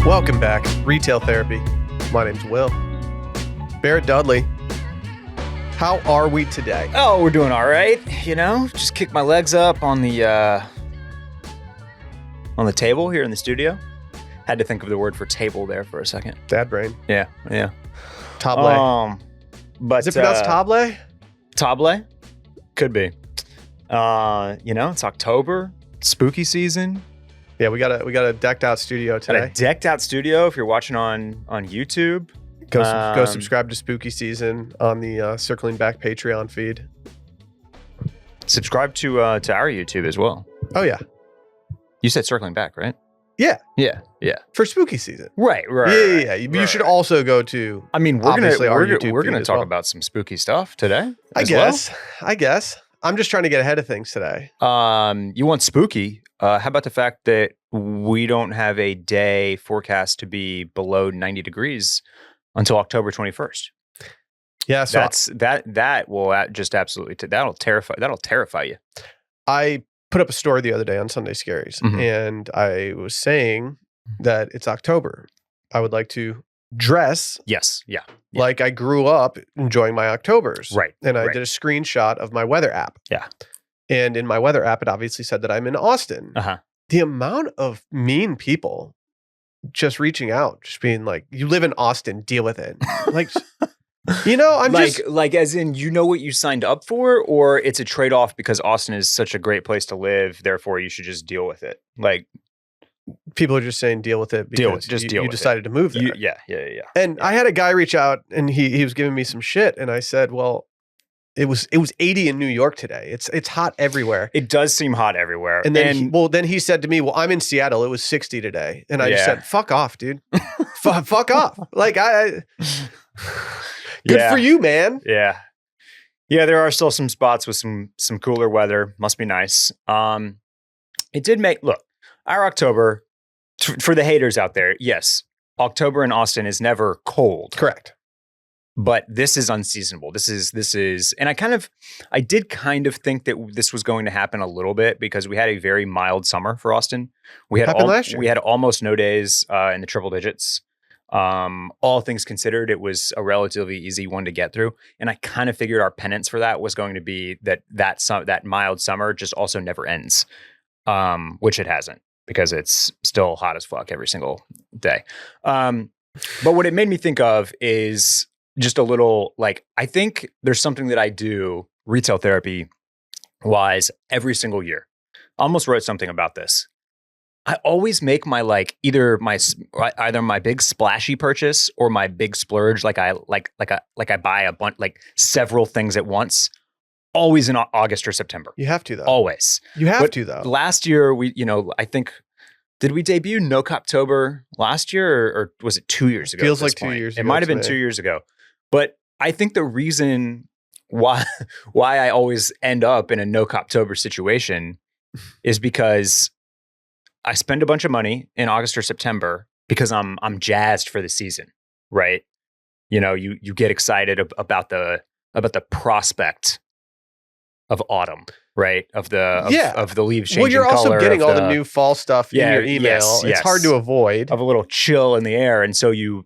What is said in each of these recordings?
Welcome back, Retail Therapy. My name's Will. Barrett Dudley. How are we today? Oh, we're doing all right. Just kick my legs up on the table here in the studio. Had to think of the word for table there for a second. Dad brain. Yeah. Table. But Is it pronounced table? Table? Could be. It's October, spooky season. Yeah, we got a decked out studio today. Got a decked out studio. If you're watching on YouTube, Go subscribe to Spooky Season on the Circling Back Patreon feed. subscribe to our YouTube as well. Oh yeah, You said circling back, right? yeah, Yeah. for Spooky Season. Right. Yeah. You should also go to. I mean, we're Obviously, our gonna YouTube feed talk as well. about some spooky stuff today. I as well. guess. I'm just trying to get ahead of things today. You want spooky? How about the fact that we don't have a day forecast to be below 90 degrees until October 21st? Yeah, so that will just absolutely that'll terrify you. I put up a story the other day on Sunday Scaries, Mhm. and I was saying that it's October. I would like to dress Yes. Yeah. like I grew up enjoying my Octobers. Right. And I right. did a screenshot of my weather app. Yeah. And in my weather app, it obviously said that I'm in Austin. Uh-huh. The amount of mean people just reaching out, just being like, you live in Austin, deal with it. Like, I'm like as in what you signed up for, or it's a trade-off because Austin is such a great place to live, therefore you should just deal with it. Like people are just saying deal with it because you decided to move there. Yeah. And I had a guy reach out and he was giving me some shit. And I said, well, it was 80 in New York today. It's hot everywhere. It does seem hot everywhere. And then he said to me, well, I'm in Seattle. It was 60 today. And I just said, fuck off, dude. Fuck off. Like good for you, man. Yeah. Yeah, there are still some spots with some cooler weather. Must be nice. It did look, our October, for the haters out there, yes, October in Austin is never cold. Correct. But this is unseasonable. This is, and I did kind of think that this was going to happen a little bit because we had a very mild summer for Austin. Last year. We had almost no days in the triple digits. All things considered, it was a relatively easy one to get through. And I kind of figured our penance for that was going to be that mild summer just also never ends, which it hasn't because it's still hot as fuck every single day. But what it made me think of is just a little, I think there's something that I do retail therapy wise every single year. I almost wrote something about this. I always make my either my big splashy purchase or my big splurge. I buy a bunch, several things at once, always in August or September. You have to though. Always. You have to though. Last year I think, did we debut No Coptober last year or was it 2 years ago? Feels like 2 years ago. It might have been 2 years ago. But I think the reason why I always end up in a No Coptober situation is because I spend a bunch of money in August or September because I'm jazzed for the season, right? You get excited about the prospect of autumn, right? Of the leaves changing color. Well, you're also getting all the new fall stuff in your email. Yes. It's hard to avoid. Of a little chill in the air, and so you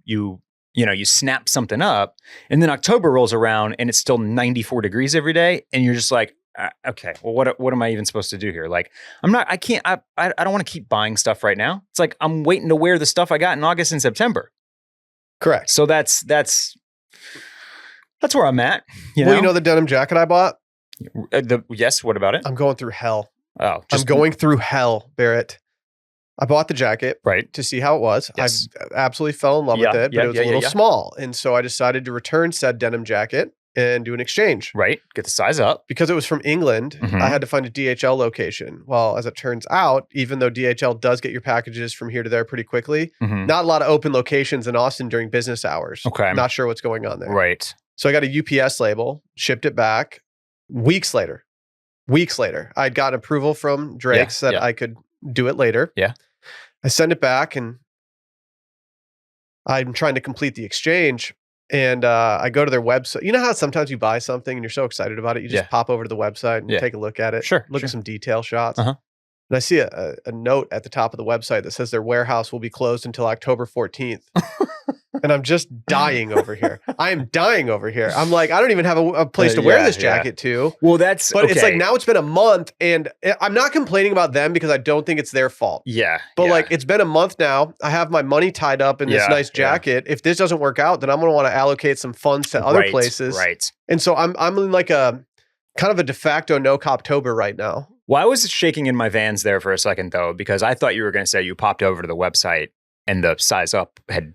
snap something up, and then October rolls around and it's still 94 degrees every day, and you're just like, okay, well, what am I even supposed to do here? I don't want to keep buying stuff right now. It's like I'm waiting to wear the stuff I got in August and September. Correct. So that's where I'm at. Well, the denim jacket I bought? Yes, what about it? I'm going through hell. Oh, I'm going through hell, Barrett. I bought the jacket to see how it was. Yes. I absolutely fell in love with it, but it was a little small. And so I decided to return said denim jacket and do an exchange. Right. Get the size up. Because it was from England, I had to find a DHL location. Well, as it turns out, even though DHL does get your packages from here to there pretty quickly, not a lot of open locations in Austin during business hours. Okay. I'm not sure what's going on there. Right. So I got a UPS label, shipped it back. Weeks later, I'd gotten approval from Drake's that I could do it later. Yeah. I send it back and I'm trying to complete the exchange. And I go to their website. You know how sometimes you buy something and you're so excited about it, you just pop over to the website and take a look at it. Sure. Look at some detail shots. And I see a note at the top of the website that says their warehouse will be closed until October 14th. And I'm just dying over here. I am dying over here. I'm like, I don't even have a place to wear this jacket to. Well, that's But it's like now it's been a month, and I'm not complaining about them because I don't think it's their fault. Yeah. But like, it's been a month now. I have my money tied up in this nice jacket. If this doesn't work out, then I'm going to want to allocate some funds to other places. Right. And so I'm in like a kind of a de facto no Coptober right now. Well, I was shaking in my Vans there for a second though, because I thought you were going to say you popped over to the website and the size up had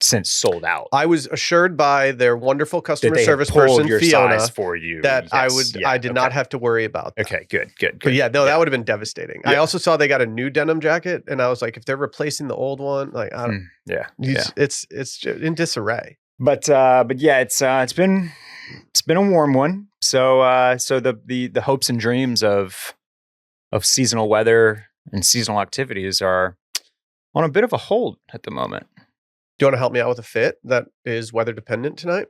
since sold out. I was assured by their wonderful customer service person, Fiona, for you. that I did not have to worry about that. Okay, good. But yeah, no, that would have been devastating. I also saw they got a new denim jacket, and I was like, if they're replacing the old one, like, I don't. It's in disarray. But yeah, it's been a warm one. So the hopes and dreams of seasonal weather and seasonal activities are on a bit of a hold at the moment. Do you want to help me out with a fit that is weather dependent tonight?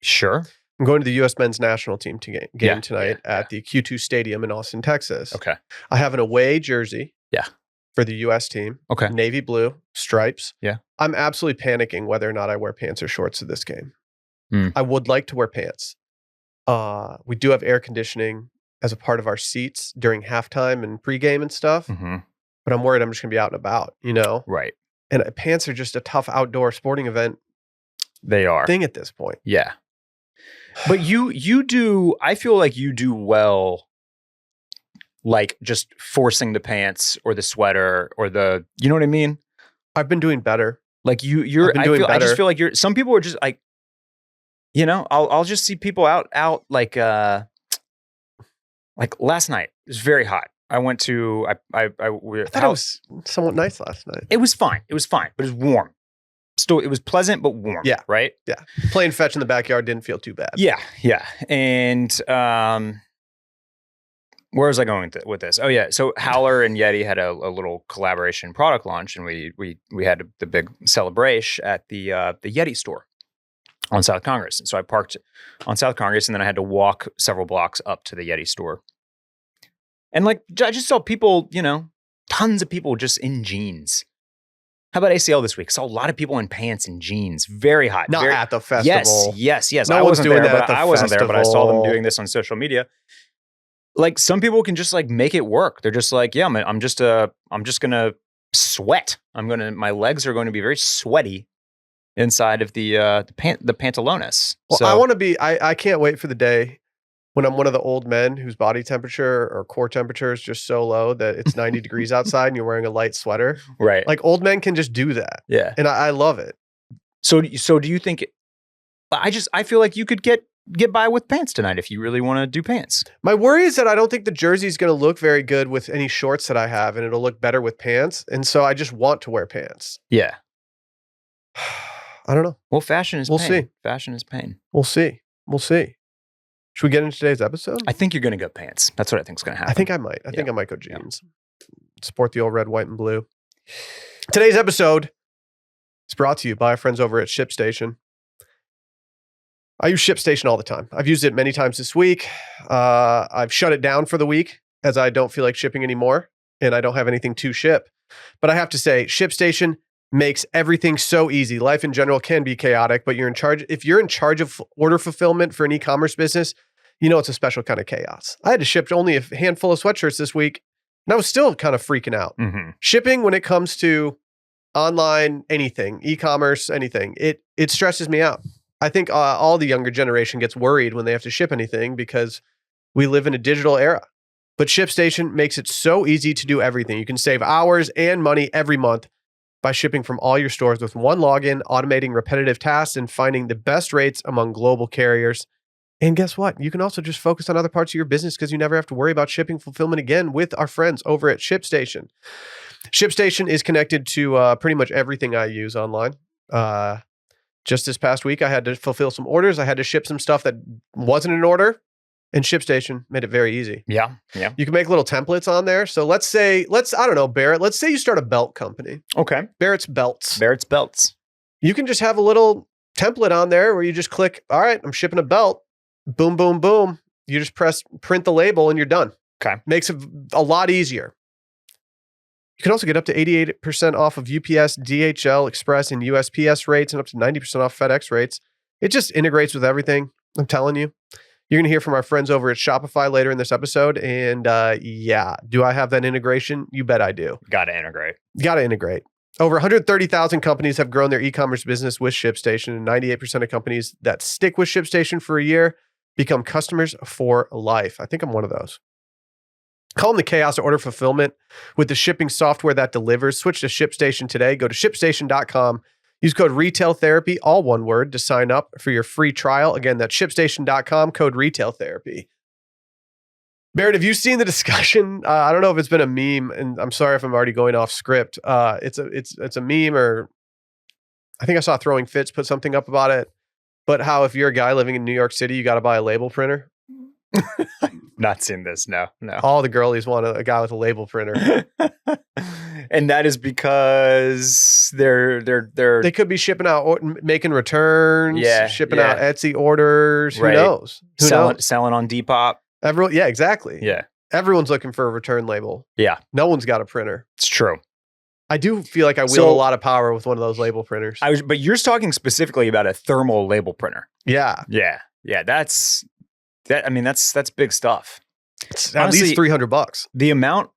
Sure. I'm going to the U.S. men's national team game tonight at the Q2 Stadium in Austin, Texas. Okay. I have an away jersey. Yeah. For the U.S. team. Okay. Navy blue stripes. Yeah. I'm absolutely panicking whether or not I wear pants or shorts to this game. I would like to wear pants. We do have air conditioning as a part of our seats during halftime and pregame and stuff. Mm-hmm. But I'm worried I'm just going to be out and about, you know? Right. And pants are just a tough outdoor sporting event. They are. Thing at this point. Yeah. But you do, I feel like you do well, like just forcing the pants or the sweater or you know what I mean? I've been doing better. Like I just feel like some people are just like, you know, I'll just see people out like last night. It was very hot. I went to, I thought it was somewhat nice last night. It was fine, but it was warm. Still, it was pleasant, but warm. Yeah. Right? Yeah. Playing fetch in the backyard didn't feel too bad. Yeah. Yeah. And where was I going with this? Oh, yeah. So Howler and Yeti had a little collaboration product launch, and we had the big celebration at the Yeti store on South Congress. And so I parked on South Congress, and then I had to walk several blocks up to the Yeti store. And like, I just saw people, you know, tons of people just in jeans. How about ACL this week? Saw a lot of people in pants and jeans. Very hot. Not at the festival. Yes. No I wasn't doing there, that but I wasn't there, but I saw them doing this on social media. Like some people can just like make it work. They're just like, yeah, I'm just gonna sweat. My legs are going to be very sweaty inside of the pantalones. Well, so, I can't wait for the day when I'm one of the old men whose body temperature or core temperature is just so low that it's 90 degrees outside and you're wearing a light sweater. Right. Like old men can just do that. Yeah. And I love it. So do you think, I feel like you could get by with pants tonight if you really want to do pants. My worry is that I don't think the jersey is going to look very good with any shorts that I have, and it'll look better with pants. And so I just want to wear pants. Yeah. I don't know. Well, fashion is pain. See. Fashion is pain. We'll see. Should we get into today's episode? I think you're going to go pants. That's what I think is going to happen. I think I might. I think I might go jeans. Yeah. Sport the old red, white, and blue. Today's episode is brought to you by our friends over at ShipStation. I use ShipStation all the time. I've used it many times this week. I've shut it down for the week as I don't feel like shipping anymore and I don't have anything to ship. But I have to say, ShipStation makes everything so easy. Life in general can be chaotic, but if you're in charge of order fulfillment for an e-commerce business, you know it's a special kind of chaos. I had to ship only a handful of sweatshirts this week, and I was still kind of freaking out. Mm-hmm. Shipping, when it comes to online anything, e-commerce, anything, it stresses me out. I think all the younger generation gets worried when they have to ship anything because we live in a digital era. But ShipStation makes it so easy to do everything. You can save hours and money every month by shipping from all your stores with one login, automating repetitive tasks, and finding the best rates among global carriers. And guess what? You can also just focus on other parts of your business because you never have to worry about shipping fulfillment again with our friends over at ShipStation. ShipStation is connected to pretty much everything I use online. Just this past week, I had to fulfill some orders. I had to ship some stuff that wasn't in order, and ShipStation made it very easy. Yeah. You can make little templates on there. So I don't know, Barrett, let's say you start a belt company. Okay. Barrett's Belts. You can just have a little template on there where you just click, all right, I'm shipping a belt. Boom, boom, boom. You just print the label and you're done. Okay. Makes it a lot easier. You can also get up to 88% off of UPS, DHL, Express, and USPS rates, and up to 90% off FedEx rates. It just integrates with everything. I'm telling you. You're going to hear from our friends over at Shopify later in this episode. And yeah, do I have that integration? You bet I do. Got to integrate. Over 130,000 companies have grown their e-commerce business with ShipStation, and 98% of companies that stick with ShipStation for a year become customers for life. I think I'm one of those. Calm the chaos of order fulfillment with the shipping software that delivers. Switch to ShipStation today. Go to ShipStation.com. Use code RetailTherapy, all one word, to sign up for your free trial. Again, that's ShipStation.com, code RetailTherapy. Barrett, have you seen the discussion? I don't know if it's been a meme, and I'm sorry if I'm already going off script. It's a meme, or I think I saw Throwing Fits put something up about it. But how if you're a guy living in New York City, you got to buy a label printer. Not seen this. No. All the girlies want a guy with a label printer. And that is because they could be shipping out, making returns, shipping out Etsy orders. Who Right. knows? selling on Depop. Everyone, yeah, exactly. Yeah. Everyone's looking for a return label. Yeah. No one's got a printer. It's true. I do feel like I wield a lot of power with one of those label printers. But you're talking specifically about a thermal label printer. Yeah. Yeah. That's big stuff. It's Honestly, at least $300. The amount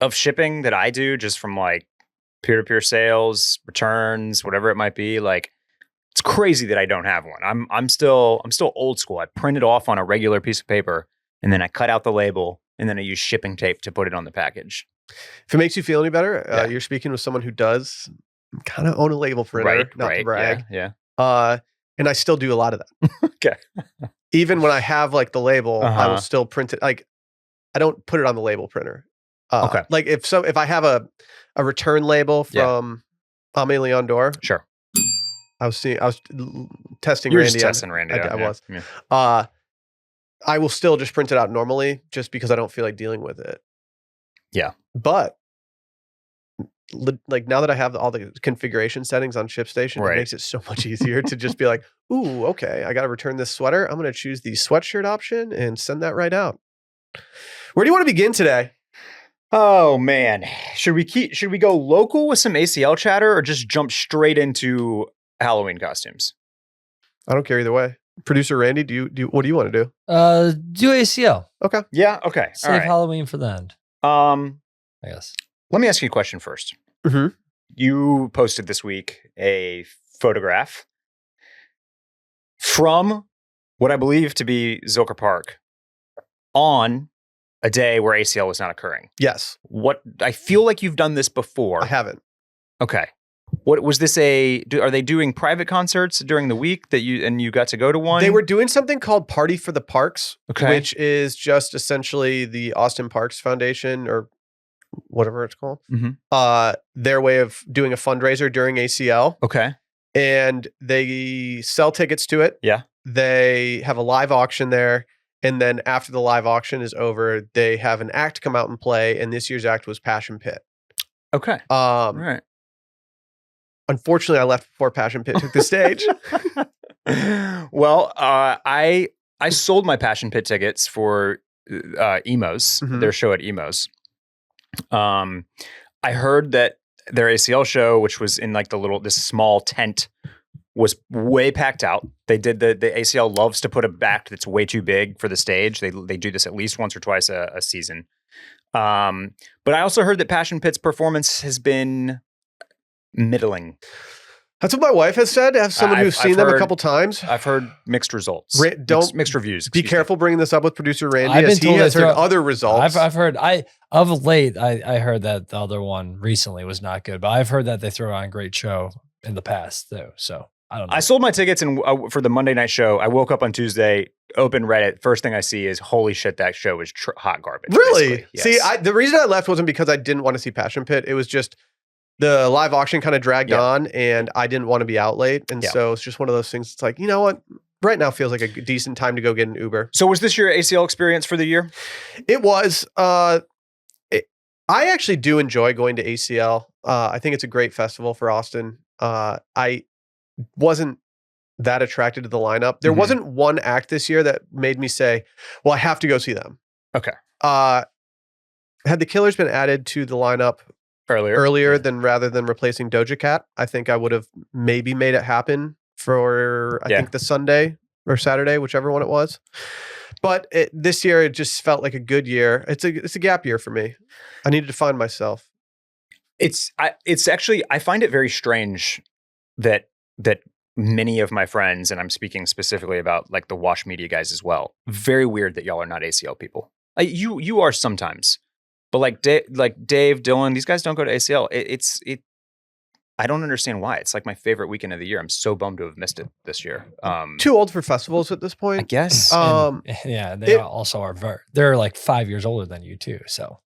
of shipping that I do just from like peer-to-peer sales, returns, whatever it might be, like it's crazy that I don't have one. I'm still old school. I print it off on a regular piece of paper and then I cut out the label and then I use shipping tape to put it on the package. If it makes you feel any better, you're speaking with someone who does kind of own a label printer, not to brag. Yeah. And I still do a lot of that. Okay. Even when I have like the label, I will still print it. Like I don't put it on the label printer. Okay. Like if I have a return label from Aimé Leon Dore. Sure. I was testing You were Randy. just testing Randy. I was. Yeah. I will still just print it out normally just because I don't feel like dealing with it. Yeah. But like now that I have all the configuration settings on ShipStation, it makes it so much easier to just be like, ooh, okay, I got to return this sweater. I'm going to choose the sweatshirt option and send that right out. Where do you want to begin today? Oh man, should we go local with some ACL chatter or just jump straight into Halloween costumes? I don't care either way. Producer Randy, what do you want to do? Do ACL. Okay. Yeah. Okay. Save All right. Halloween for the end. I guess. Let me ask you a question first. Mm-hmm. You posted this week a photograph from what I believe to be Zilker Park on a day where ACL was not occurring. Yes. What I feel like you've done this before. I haven't. Okay. What was this are they doing private concerts during the week that you got to go to one? They were doing something called Party for the Parks, Okay. which is just essentially the Austin Parks Foundation or whatever it's called. Mhm. Their way of doing a fundraiser during ACL. Okay. And they sell tickets to it. Yeah. They have a live auction there. And then after the live auction is over, they have an act come out and play. And this year's act was Passion Pit. Okay. All right. Unfortunately, I left before Passion Pit took the stage. Well, I sold my Passion Pit tickets for Emos, Mhm. their show at Emos. I heard that their ACL show, which was in like this small tent, was way packed out. They did the ACL loves to put a act that's way too big for the stage. They do this at least once or twice a season. But I also heard that Passion Pit's performance has been middling. That's what my wife has said. As someone who's seen them a couple times. I've heard mixed results. Mixed reviews. Be careful bringing this up with producer Randy, I've as been he told has they heard throw- other results. I've heard of late I heard that the other one recently was not good, but I've heard that they throw on a great show in the past too. So I don't know. I sold my tickets for the Monday night show. I woke up on Tuesday, open Reddit. First thing I see is, holy shit, that show was hot garbage. Really? Yes. See, the reason I left wasn't because I didn't want to see Passion Pit. It was just the live auction kind of dragged on and I didn't want to be out late. And so it's just one of those things. It's like, you know what? Right now feels like a decent time to go get an Uber. So was this your ACL experience for the year? It was. I actually do enjoy going to ACL. I think it's a great festival for Austin. I wasn't that attracted to the lineup. There wasn't one act this year that made me say, well, I have to go see them. Okay. Had the Killers been added to the lineup earlier Yeah. than rather than replacing Doja Cat. I think I would have maybe made it happen for I think the Sunday or Saturday, whichever one it was. But this year it just felt like a good year. It's a gap year for me. I needed to find myself. It's actually, I find it very strange that many of my friends, and I'm speaking specifically about like the Wash Media guys as well, very weird that y'all are not ACL people. You are sometimes, but like Dave, Dylan, these guys don't go to ACL. I don't understand why. It's like my favorite weekend of the year. I'm so bummed to have missed it this year. Too old for festivals at this point, I guess. Yeah, they also are they're like 5 years older than you too. So,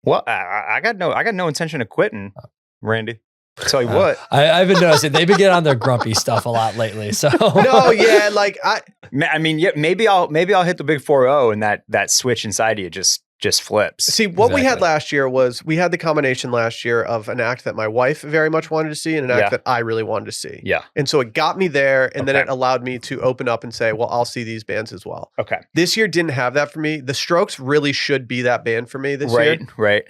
well, I got no intention of quitting, Randy. Tell you what, I've been noticing they've been getting on their grumpy stuff a lot lately. So no, yeah, like I mean, yeah, maybe I'll hit the big 4-0 and that switch inside you just flips. See, what we had last year was we had the combination last year of an act that my wife very much wanted to see and an act that I really wanted to see. Yeah. And so it got me there, and then it allowed me to open up and say, well, I'll see these bands as well. Okay. This year didn't have that for me. The Strokes really should be that band for me this year. Right.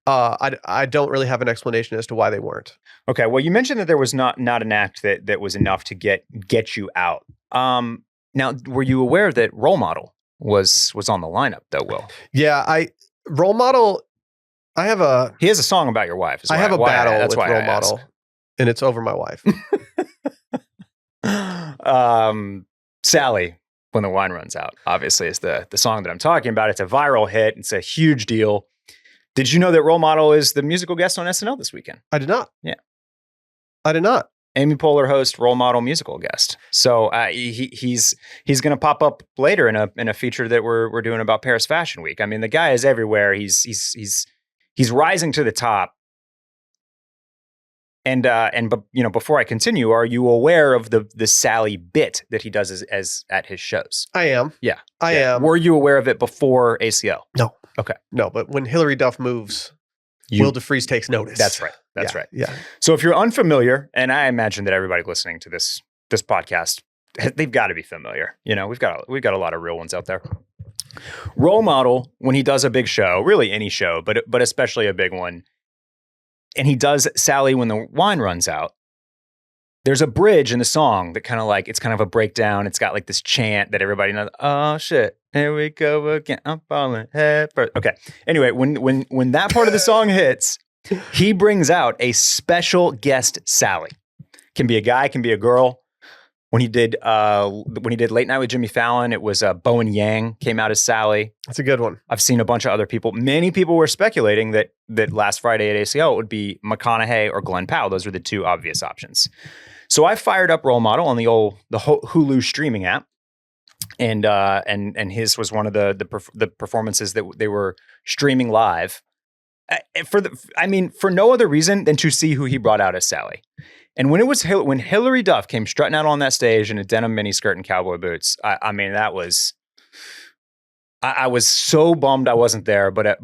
I don't really have an explanation as to why they weren't. Okay. Well, you mentioned that there was not an act that was enough to get you out. Now, were you aware that Role Model was on the lineup though, Will? Yeah, Role Model, he has a song about your wife. I have a battle with Role Model, and it's over my wife. Sally, When the Wine Runs Out, obviously is the song that I'm talking about. It's a viral hit. It's a huge deal. Did you know that Role Model is the musical guest on SNL this weekend? I did not. Yeah. I did not. Amy Poehler host, Role Model musical guest. So he's going to pop up later in a feature that we're doing about Paris Fashion Week. I mean, the guy is everywhere. He's rising to the top. And but you know, before I continue, are you aware of the Sally bit that he does as at his shows? I am. Yeah, I am. Were you aware of it before ACL? No. Okay. No, but when Hillary Duff moves, Will DeFreeze takes notice. That's right. That's right. Yeah. So if you're unfamiliar, and I imagine that everybody listening to this podcast, they've got to be familiar. You know, we've got a lot of real ones out there. Role Model, when he does a big show, really any show, but especially a big one, and he does Sally When the Wine Runs Out, there's a bridge in the song that it's kind of a breakdown. It's got like this chant that everybody knows. Oh shit, here we go again. I'm falling head first. Okay. Anyway, when that part of the song hits, he brings out a special guest Sally. Can be a guy, can be a girl. When he did Late Night with Jimmy Fallon, it was Bowen Yang came out as Sally. That's a good one. I've seen a bunch of other people. Many people were speculating that last Friday at ACL it would be McConaughey or Glenn Powell. Those were the two obvious options. So I fired up Role Model on the Hulu streaming app, and his was one of the performances that they were streaming live. For no other reason than to see who he brought out as Sally. And when Hillary Duff came strutting out on that stage in a denim miniskirt and cowboy boots, I was so bummed I wasn't there, but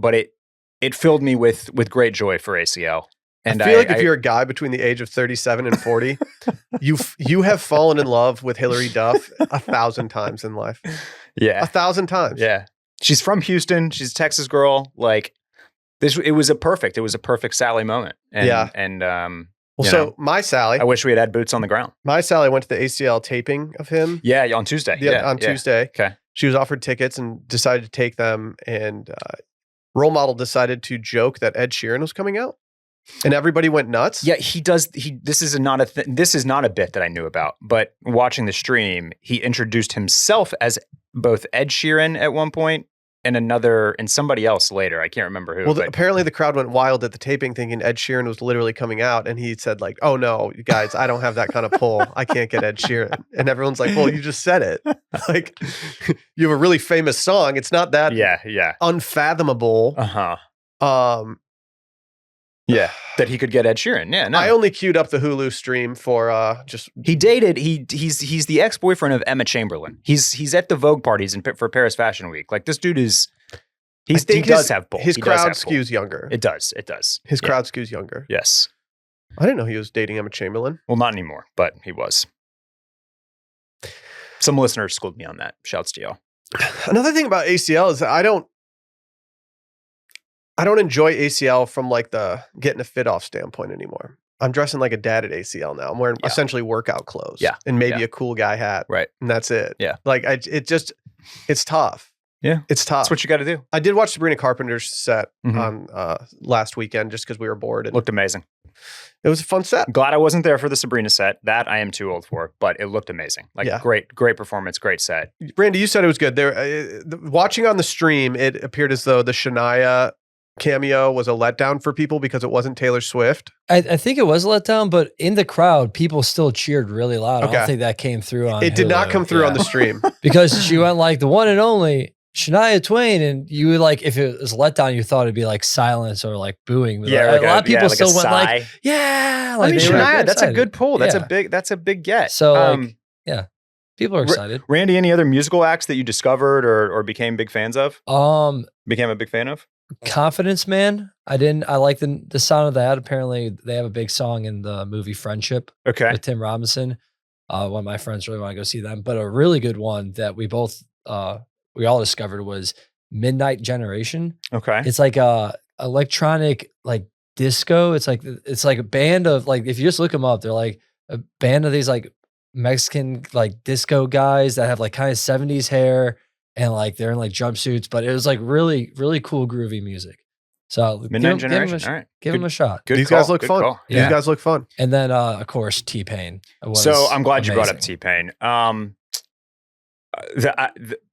it filled me with great joy for ACL. And I feel like if you're a guy between the age of 37 and 40, you have fallen in love with Hillary Duff 1,000 times in life. Yeah. 1,000 times. Yeah. She's from Houston. She's a Texas girl. Like it was a perfect Sally moment. So my Sally, I wish we had boots on the ground. My Sally went to the ACL taping of him. Yeah, on Tuesday. On Tuesday. Okay. She was offered tickets and decided to take them. And Role Model decided to joke that Ed Sheeran was coming out, and everybody went nuts. Yeah, he does. This is not a bit that I knew about, but watching the stream, he introduced himself as both Ed Sheeran at one point and somebody else later. I can't remember who. Well, apparently the crowd went wild at the taping thinking Ed Sheeran was literally coming out. And he said like, oh no, you guys, I don't have that kind of pull. I can't get Ed Sheeran. And everyone's like, well, you just said it. Like you have a really famous song. It's not that unfathomable. Yeah, that he could get Ed Sheeran. Yeah, no. I only queued up the Hulu stream for he dated. He's the ex-boyfriend of Emma Chamberlain. He's at the Vogue parties for Paris Fashion Week. Like this dude is. He does have pull. His crowd skews younger. It does. His crowd skews younger. Yes. I didn't know he was dating Emma Chamberlain. Well, not anymore, but he was. Some listeners schooled me on that. Shouts to y'all. Another thing about ACL is that I don't enjoy ACL from like the getting a fit off standpoint anymore. I'm dressing like a dad at ACL now. I'm wearing essentially workout clothes. Yeah. And maybe a cool guy hat. Right. And that's it. Yeah. Like it's tough. Yeah. It's tough. That's what you got to do. I did watch Sabrina Carpenter's set Mhm. on last weekend just because we were bored. And Looked amazing. it was a fun set. Glad I wasn't there for the Sabrina set. That I am too old for, but it looked amazing. Like great performance, great set. Randy, you said it was good. Watching on the stream, it appeared as though the Shania cameo was a letdown for people because it wasn't Taylor Swift. I think it was a letdown, but in the crowd, people still cheered really loud. I don't think that came through on It did not Hulu. come through on the stream. Because she went like the one and only Shania Twain, and you would like, if it was a letdown, you thought it'd be like silence or like booing. But Yeah, like, a lot of people like still a went sigh. like, yeah. I Like mean, they were Shania, that's a excited. good pull. That's Yeah. that's a big get. So like, yeah, people are excited. Randy, any other musical acts that you discovered or became big fans of? Became a big fan of? Confidence Man. I like the sound of that. Apparently they have a big song in the movie Friendship with Tim Robinson. One of my friends really want to go see them, but a really good one that we all discovered was Midnight Generation. Okay. It's like a electronic like disco. It's like a band of like, if you just look them up, they're like a band of these like Mexican like disco guys that have like kind of 70s hair. And like they're in like jumpsuits, but it was like really, really cool, groovy music. So Midnight Generation. All right. Give them a shot. These guys look fun. These guys look fun. And then, of course, T-Pain. So I'm glad you brought up T-Pain.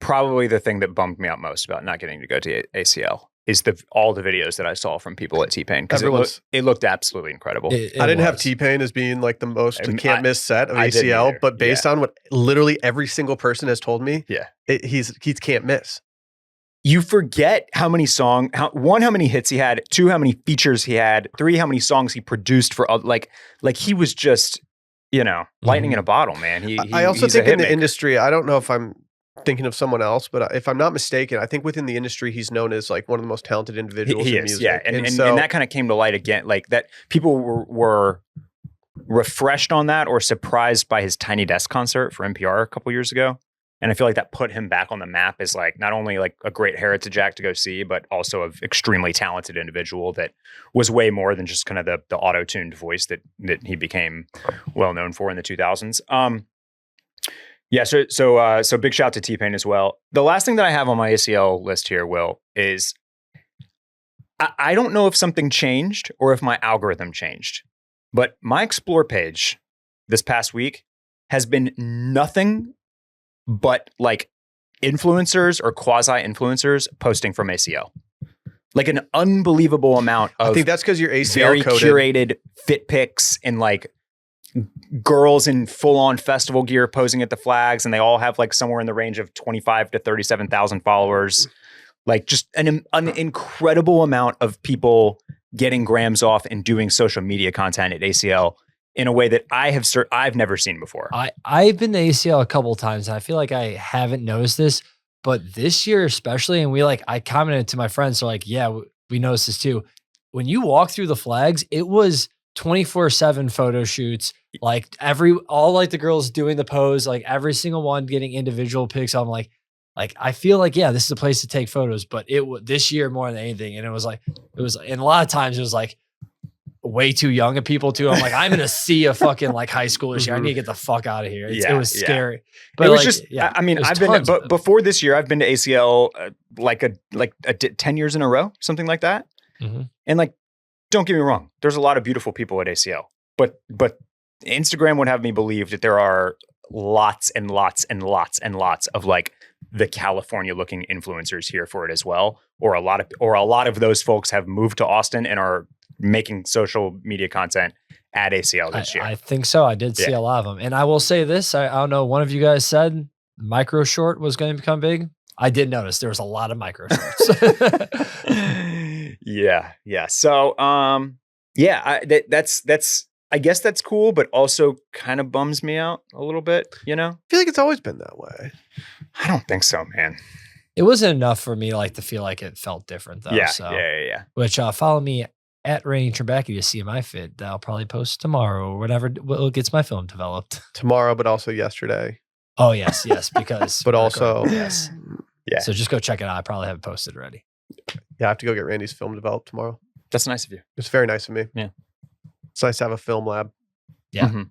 Probably the thing that bummed me out most about not getting to go to ACL is all the videos that I saw from people at T-Pain, because it looked absolutely incredible. I didn't have T-Pain as being like the most can't miss set of ACL, but based on what literally every single person has told me, he's can't miss. You forget how many how many hits he had, 2, how many features he had, 3, how many songs he produced for like he was just, lightning in a bottle, man. I also think in the industry, I don't know if I'm thinking of someone else, but if I'm not mistaken, I think within the industry, he's known as like one of the most talented individuals in music. Yeah, and that kind of came to light again, like that people were refreshed on that or surprised by his Tiny Desk concert for NPR a couple years ago. And I feel like that put him back on the map as like not only like a great heritage act to go see, but also an extremely talented individual that was way more than just kind of the auto-tuned voice that he became well known for in the 2000s. So big shout to T-Pain as well. The last thing that I have on my ACL list here, Will, is I don't know if something changed or if my algorithm changed, but my Explore page this past week has been nothing but like influencers or quasi-influencers posting from ACL. Like an unbelievable amount of, I think that's because you're ACL very coded. curated fit pics and like girls in full-on festival gear posing at the flags, and they all have like somewhere in the range of 25 to 37,000 followers. Like just an incredible amount of people getting grams off and doing social media content at ACL in a way that I've never seen before. I've been to ACL a couple of times, and I feel like I haven't noticed this, but this year especially, and I commented to my friends, so like, yeah, we noticed this too. When you walk through the flags, it was 24/7 photo shoots, like all like the girls doing the pose, like every single one getting individual pics. I'm like I feel like, yeah, this is a place to take photos, but this year more than anything. And it was, and a lot of times it was like way too young of people too. I'm like, I'm going to see a fucking like high schoolers here. I need to get the fuck out of here. It was scary. But it was just, I mean, but before this year, I've been to ACL like 10 years in a row, something like that. Mm-hmm. And like, don't get me wrong, there's a lot of beautiful people at ACL, but Instagram would have me believe that there are lots and lots and lots and lots of like the California looking influencers here for it as well. Or a lot of those folks have moved to Austin and are making social media content at ACL this year. I think so. I did see a lot of them. And I will say this, I don't know, one of you guys said micro short was going to become big. I did notice there was a lot of micro shorts. Yeah. So, I guess that's cool, but also kind of bums me out a little bit, I feel like it's always been that way. I don't think so, man. It wasn't enough for me like to feel like it felt different though. Yeah. Which follow me at Rainy Trebacki to see my fit. I'll probably post tomorrow or whatever gets my film developed. Tomorrow, but also yesterday. Oh, yes, because. But also. Yes. Yeah. So just go check it out. I probably have it posted already. Yeah, I have to go get Randy's film developed tomorrow. That's nice of you. It's very nice of me. Yeah. It's nice to have a film lab. Yeah.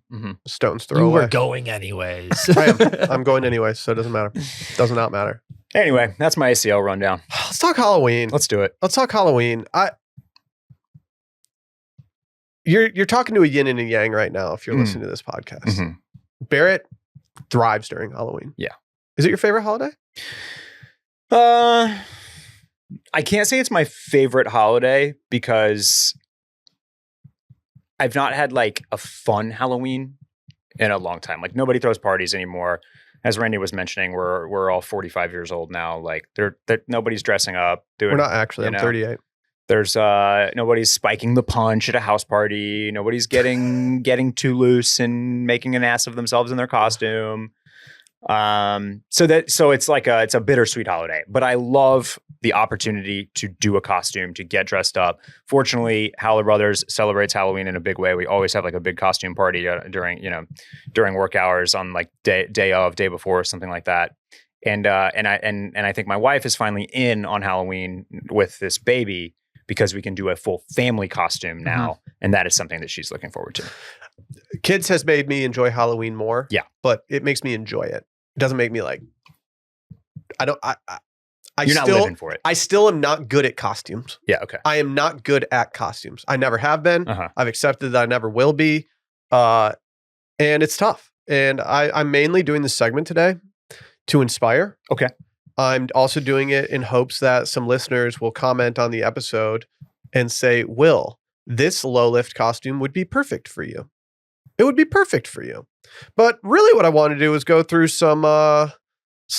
Stone's throw You away. were going anyways. I am. I'm going anyway, so it doesn't matter. Does not matter. Anyway, that's my ACL rundown. Let's talk Halloween. Let's do it. Let's talk Halloween. You're talking to a yin and a yang right now if you're listening to this podcast. Barrett thrives during Halloween. Yeah. Is it your favorite holiday? I can't say it's my favorite holiday because I've not had like a fun Halloween in a long time. Like nobody throws parties anymore. As Randy was mentioning, we're all 45 years old now. Like nobody's dressing up. We're not actually. I'm 38. There's nobody's spiking the punch at a house party. Nobody's getting too loose and making an ass of themselves in their costume. So it's like it's a bittersweet holiday, but I love the opportunity to do a costume, to get dressed up. Fortunately, Howler Brothers celebrates Halloween in a big way. We always have like a big costume party during work hours on like day before or something like that. And I think my wife is finally in on Halloween with this baby because we can do a full family costume now. And that is something that she's looking forward to. Kids has made me enjoy Halloween more. Yeah. But it makes me enjoy it. It doesn't make me like, You're not living for it. I still am not good at costumes. Yeah. Okay. I am not good at costumes. I never have been. Uh-huh. I've accepted that I never will be. And it's tough. And I'm mainly doing this segment today to inspire. Okay. I'm also doing it in hopes that some listeners will comment on the episode and say, Will, this low lift costume would be perfect for you. It would be perfect for you. But really what I want to do is go through some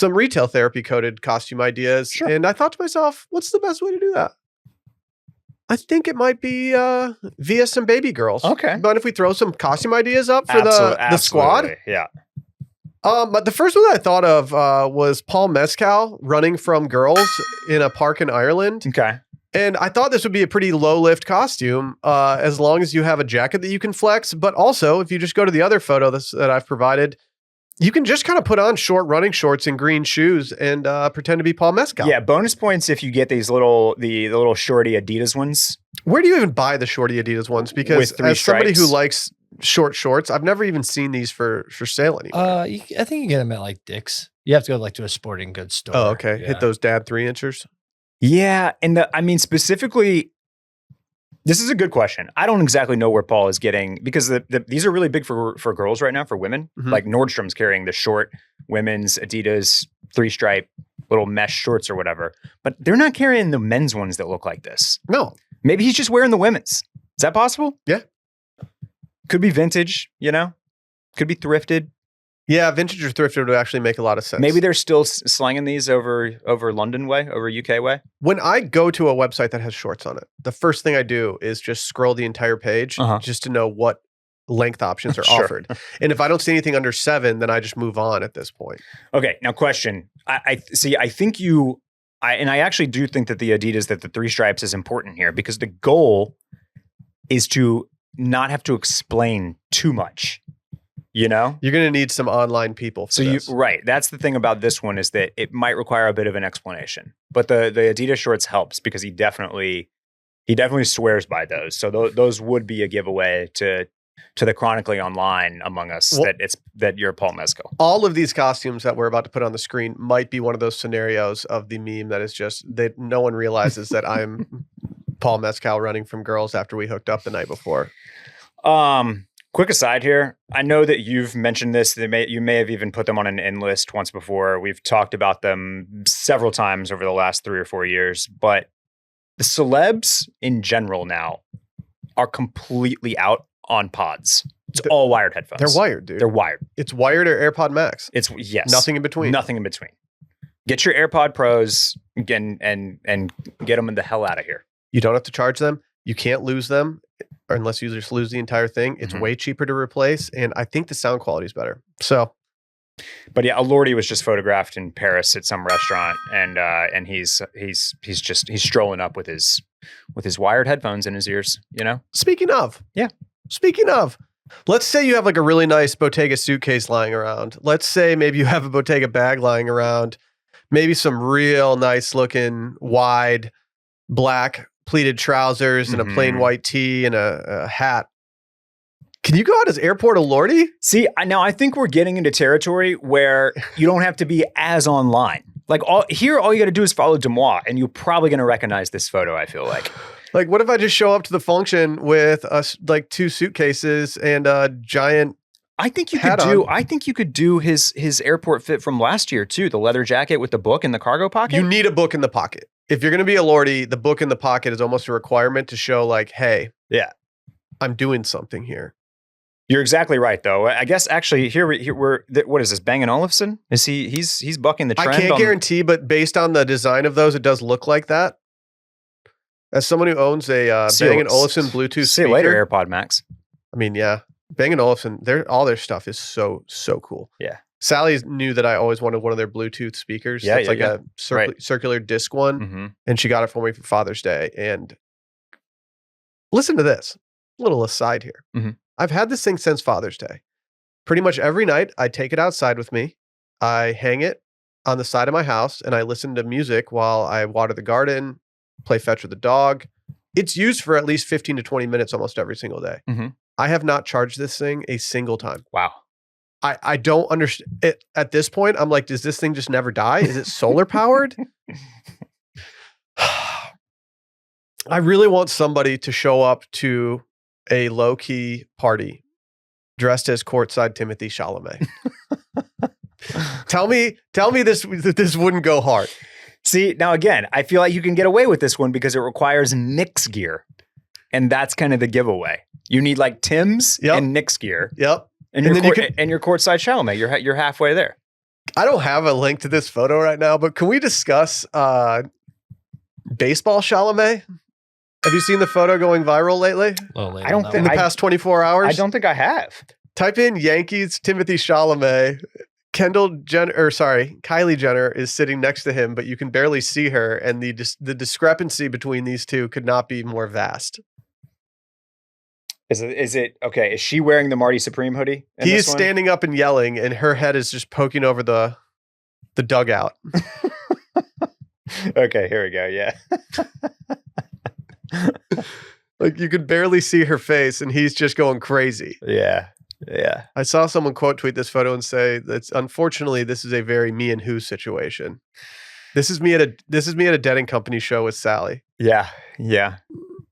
retail therapy coded costume ideas. Sure. And I thought to myself, what's the best way to do that? I think it might be via some Babygirls. Okay. But if we throw some costume ideas up for the squad. Yeah. But the first one that I thought of was Paul Mescal running from girls in a park in Ireland. Okay. And I thought this would be a pretty low lift costume as long as you have a jacket that you can flex. But also, if you just go to the other photo that I've provided, you can just kind of put on short running shorts and green shoes and pretend to be Paul Mescal. Yeah, bonus points if you get these the little shorty Adidas ones. Where do you even buy the shorty Adidas ones? Because as somebody who likes short shorts, I've never even seen these for sale anymore. I think you get them at like Dick's. You have to go to a sporting goods store. Oh, okay. Yeah. Hit those dad 3-inchers. Yeah, and specifically, this is a good question. I don't exactly know where Paul is getting, because these are really big for girls right now, for women. Mm-hmm. Like Nordstrom's carrying the short women's Adidas 3-stripe little mesh shorts or whatever, but they're not carrying the men's ones that look like this. No. Maybe he's just wearing the women's. Is that possible? Yeah. Could be vintage, could be thrifted. Yeah, vintage or thrifted would actually make a lot of sense. Maybe they're still slanging these over London way, over UK way. When I go to a website that has shorts on it, the first thing I do is just scroll the entire page just to know what length options are offered. And if I don't see anything under 7, then I just move on at this point. Okay, now question. I see. I think I actually do think that the Adidas, that the 3 stripes is important here, because the goal is to not have to explain too much. You're going to need some online people for this. Right. That's the thing about this one, is that it might require a bit of an explanation. But the Adidas shorts helps, because he definitely swears by those. So those would be a giveaway to the chronically online among us, that you're Paul Mescal. All of these costumes that we're about to put on the screen might be one of those scenarios of the meme that is just that no one realizes that I'm Paul Mescal running from girls after we hooked up the night before. Quick aside here. I know that you've mentioned this. You may have even put them on an in list once before. We've talked about them several times over the last 3 or 4 years, but the celebs in general now are completely out on pods. It's all wired headphones. They're wired, dude. They're wired. It's wired or AirPod Max. Yes. Nothing in between. Nothing in between. Get your AirPod Pros and get them the hell out of here. You don't have to charge them. You can't lose them, or unless you just lose the entire thing. It's way cheaper to replace, and I think the sound quality is better. So, but yeah, Lordy was just photographed in Paris at some restaurant, and he's strolling up with his wired headphones in his ears. Speaking of, let's say you have like a really nice Bottega suitcase lying around. Let's say maybe you have a Bottega bag lying around. Maybe some real nice looking wide black pleated trousers and a plain Mhm. white tee and a hat. Can you go out as airport Lordy? See, now I think we're getting into territory where you don't have to be as online. Like all you got to do is follow Demois, and you're probably going to recognize this photo. I feel like. Like, what if I just show up to the function with us like 2 suitcases and a giant? I think you hat could do. on. I think you could do his airport fit from last year too. The leather jacket with the book in the cargo pocket. You need a book in the pocket. If you're going to be a Lordy, the book in the pocket is almost a requirement to show like, hey, Yeah. I'm doing something here. You're exactly right, though. I guess actually here we're what is this? Bang & Olufsen? Is he's bucking the trend? I can't guarantee, but based on the design of those, it does look like that. As someone who owns a Bang & Olufsen Bluetooth See you speaker, later, AirPod Max. I mean, yeah, Bang & Olufsen, all their stuff is so cool. Yeah. Sally knew that I always wanted one of their Bluetooth speakers. Yeah, It's like a circular disc one, Mm-hmm. and she got it for me for Father's Day. And listen to this little aside here. Mhm. I've had this thing since Father's Day. Pretty much every night, I take it outside with me. I hang it on the side of my house, and I listen to music while I water the garden, play fetch with the dog. It's used for at least 15 to 20 minutes almost every single day. Mhm. I have not charged this thing a single time. Wow. I don't understand it at this point. I'm like, does this thing just never die? Is it solar powered? I really want somebody to show up to a low key party dressed as courtside Timothy Chalamet. Tell me this wouldn't go hard. See, now again, I feel like you can get away with this one because it requires Knicks gear. And that's kind of the giveaway. You need like Tim's and Knicks gear. Yep. And your courtside Chalamet. You're halfway there. I don't have a link to this photo right now, but can we discuss baseball Chalamet? Have you seen the photo going viral lately? I don't think in the past 24 hours. I don't think I have. Type in Yankees Timothy Chalamet. Kylie Jenner is sitting next to him, but you can barely see her, and the discrepancy between these two could not be more vast. Is it okay? Is she wearing the Marty Supreme hoodie? He is standing up and yelling, and her head is just poking over the dugout. Okay, here we go. Yeah. Like you could barely see her face, and he's just going crazy. Yeah. Yeah. I saw someone quote tweet this photo and say that unfortunately this is a very me and who situation. This is me at a Dead and Company show with Sally. Yeah. Yeah.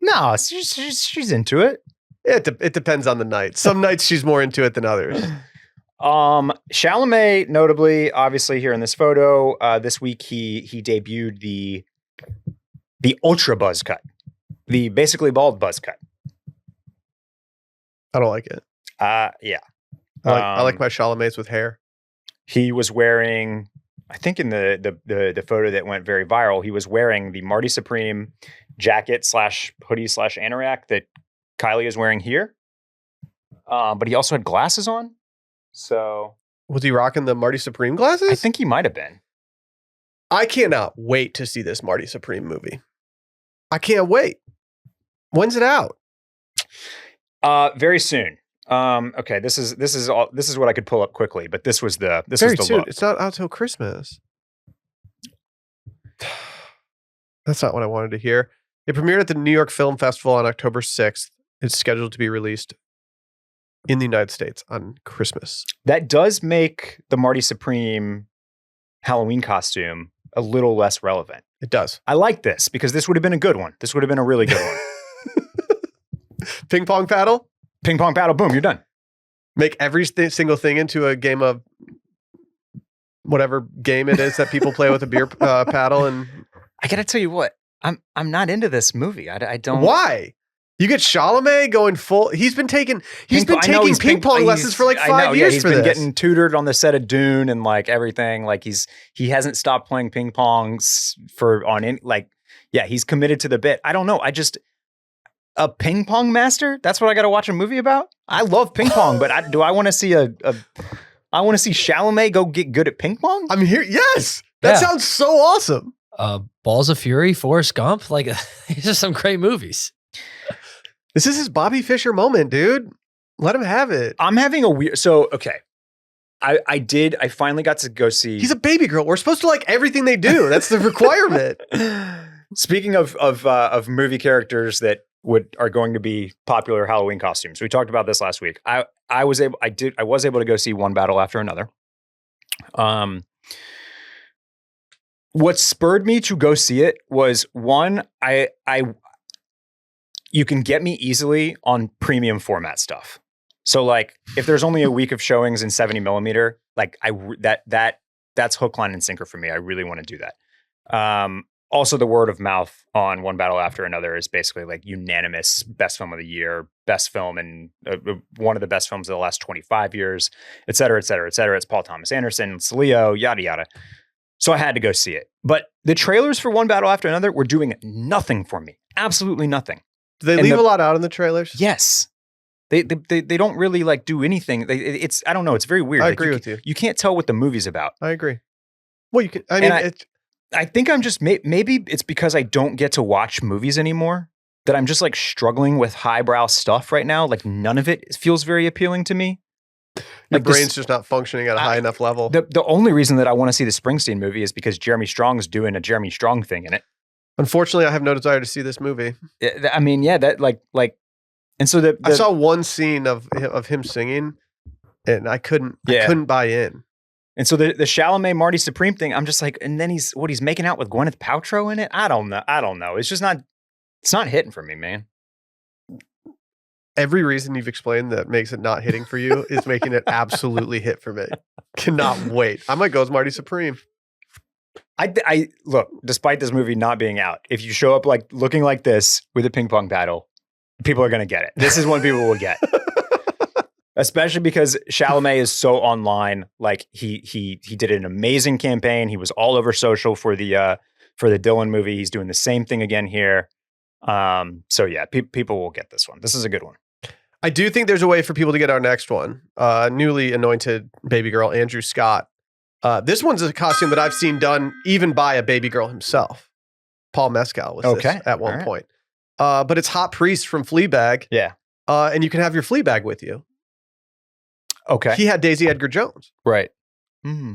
No, she's into it. It depends on the night. Some nights she's more into it than others. Chalamet, notably, obviously here in this photo, this week he debuted the ultra buzz cut, the basically bald buzz cut. I don't like it. Yeah. I like my Chalamets with hair. He was wearing, I think in the photo that went very viral, he was wearing the Marty Supreme jacket / hoodie / anorak that Kylie is wearing here. But he also had glasses on. So was he rocking the Marty Supreme glasses? I think he might have been. I cannot wait to see this Marty Supreme movie. I can't wait. When's it out? Very soon. Okay, this is what I could pull up quickly, but this was the soon. look. It's not out till Christmas. That's not what I wanted to hear. It premiered at the New York Film Festival on October 6th. It's scheduled to be released in the United States on Christmas. That does make the Marty Supreme Halloween costume a little less relevant. It does. I like this because this would have been a good one. This would have been a really good one. Ping pong paddle? Ping pong paddle, boom, you're done. Make every single thing into a game of whatever game it is that people play with a beer paddle. And I gotta tell you what, I'm not into this movie. I don't. Why? You get Chalamet going full. He's been taking ping pong lessons for like 5 years. He's been getting tutored on the set of Dune and like everything. Like he hasn't stopped playing ping pong he's committed to the bit. I don't know. A ping pong master? That's what I got to watch a movie about? I love ping pong, but do I want to see I want to see Chalamet go get good at ping pong? I'm here. Yes. That sounds so awesome. Balls of Fury, Forrest Gump. Like these are some great movies. This is his Bobby Fischer moment, dude. Let him have it. I'm having a weird, okay. I finally got to go see. He's a Babygirl. We're supposed to like everything they do. That's the requirement. Speaking of movie characters that are going to be popular Halloween costumes, we talked about this last week. I was able to go see One Battle After Another. What spurred me to go see it was one, you can get me easily on premium format stuff. So like if there's only a week of showings in 70 millimeter, like that's hook, line, and sinker for me. I really want to do that. Also, the word of mouth on One Battle After Another is basically like unanimous best film of the year, best film, and one of the best films of the last 25 years, et cetera, et cetera, et cetera. It's Paul Thomas Anderson, it's Leo, yada, yada. So I had to go see it. But the trailers for One Battle After Another were doing nothing for me. Absolutely nothing. Do they leave a lot out in the trailers? Yes. They don't really like do anything. It's I don't know. It's very weird. I Like, agree with you. You can't tell what the movie's about. I agree. Well, you can. I mean, I think I'm just maybe it's because I don't get to watch movies anymore that I'm just like struggling with highbrow stuff right now. Like none of it feels very appealing to me. your Like brain's just not functioning at a high enough level. The only reason that I want to see the Springsteen movie is because Jeremy Strong's doing a Jeremy Strong thing in it. Unfortunately, I have no desire to see this movie. I mean, yeah, that like, and so I saw one scene of him singing, and I couldn't buy in. And so the Chalamet Marty Supreme thing, I'm just like, and then he's making out with Gwyneth Paltrow in it. I don't know. It's just it's not hitting for me, man. Every reason you've explained that makes it not hitting for you is making it absolutely hit for me. Cannot wait. I might go as Marty Supreme. I look, despite this movie not being out, if you show up like looking like this with a ping pong paddle, people are going to get it. This is one people will get. Especially because Chalamet is so online. Like he did an amazing campaign. He was all over social for the Dylan movie. He's doing the same thing again here. So yeah, people will get this one. This is a good one. I do think there's a way for people to get our next one. Newly anointed Babygirl, Andrew Scott. This one's a costume that I've seen done even by a Babygirl himself. Paul Mescal was this at one point. But it's Hot Priest from Fleabag. Yeah. And you can have your Fleabag with you. Okay. He had Daisy Edgar Jones. Right. Mm-hmm.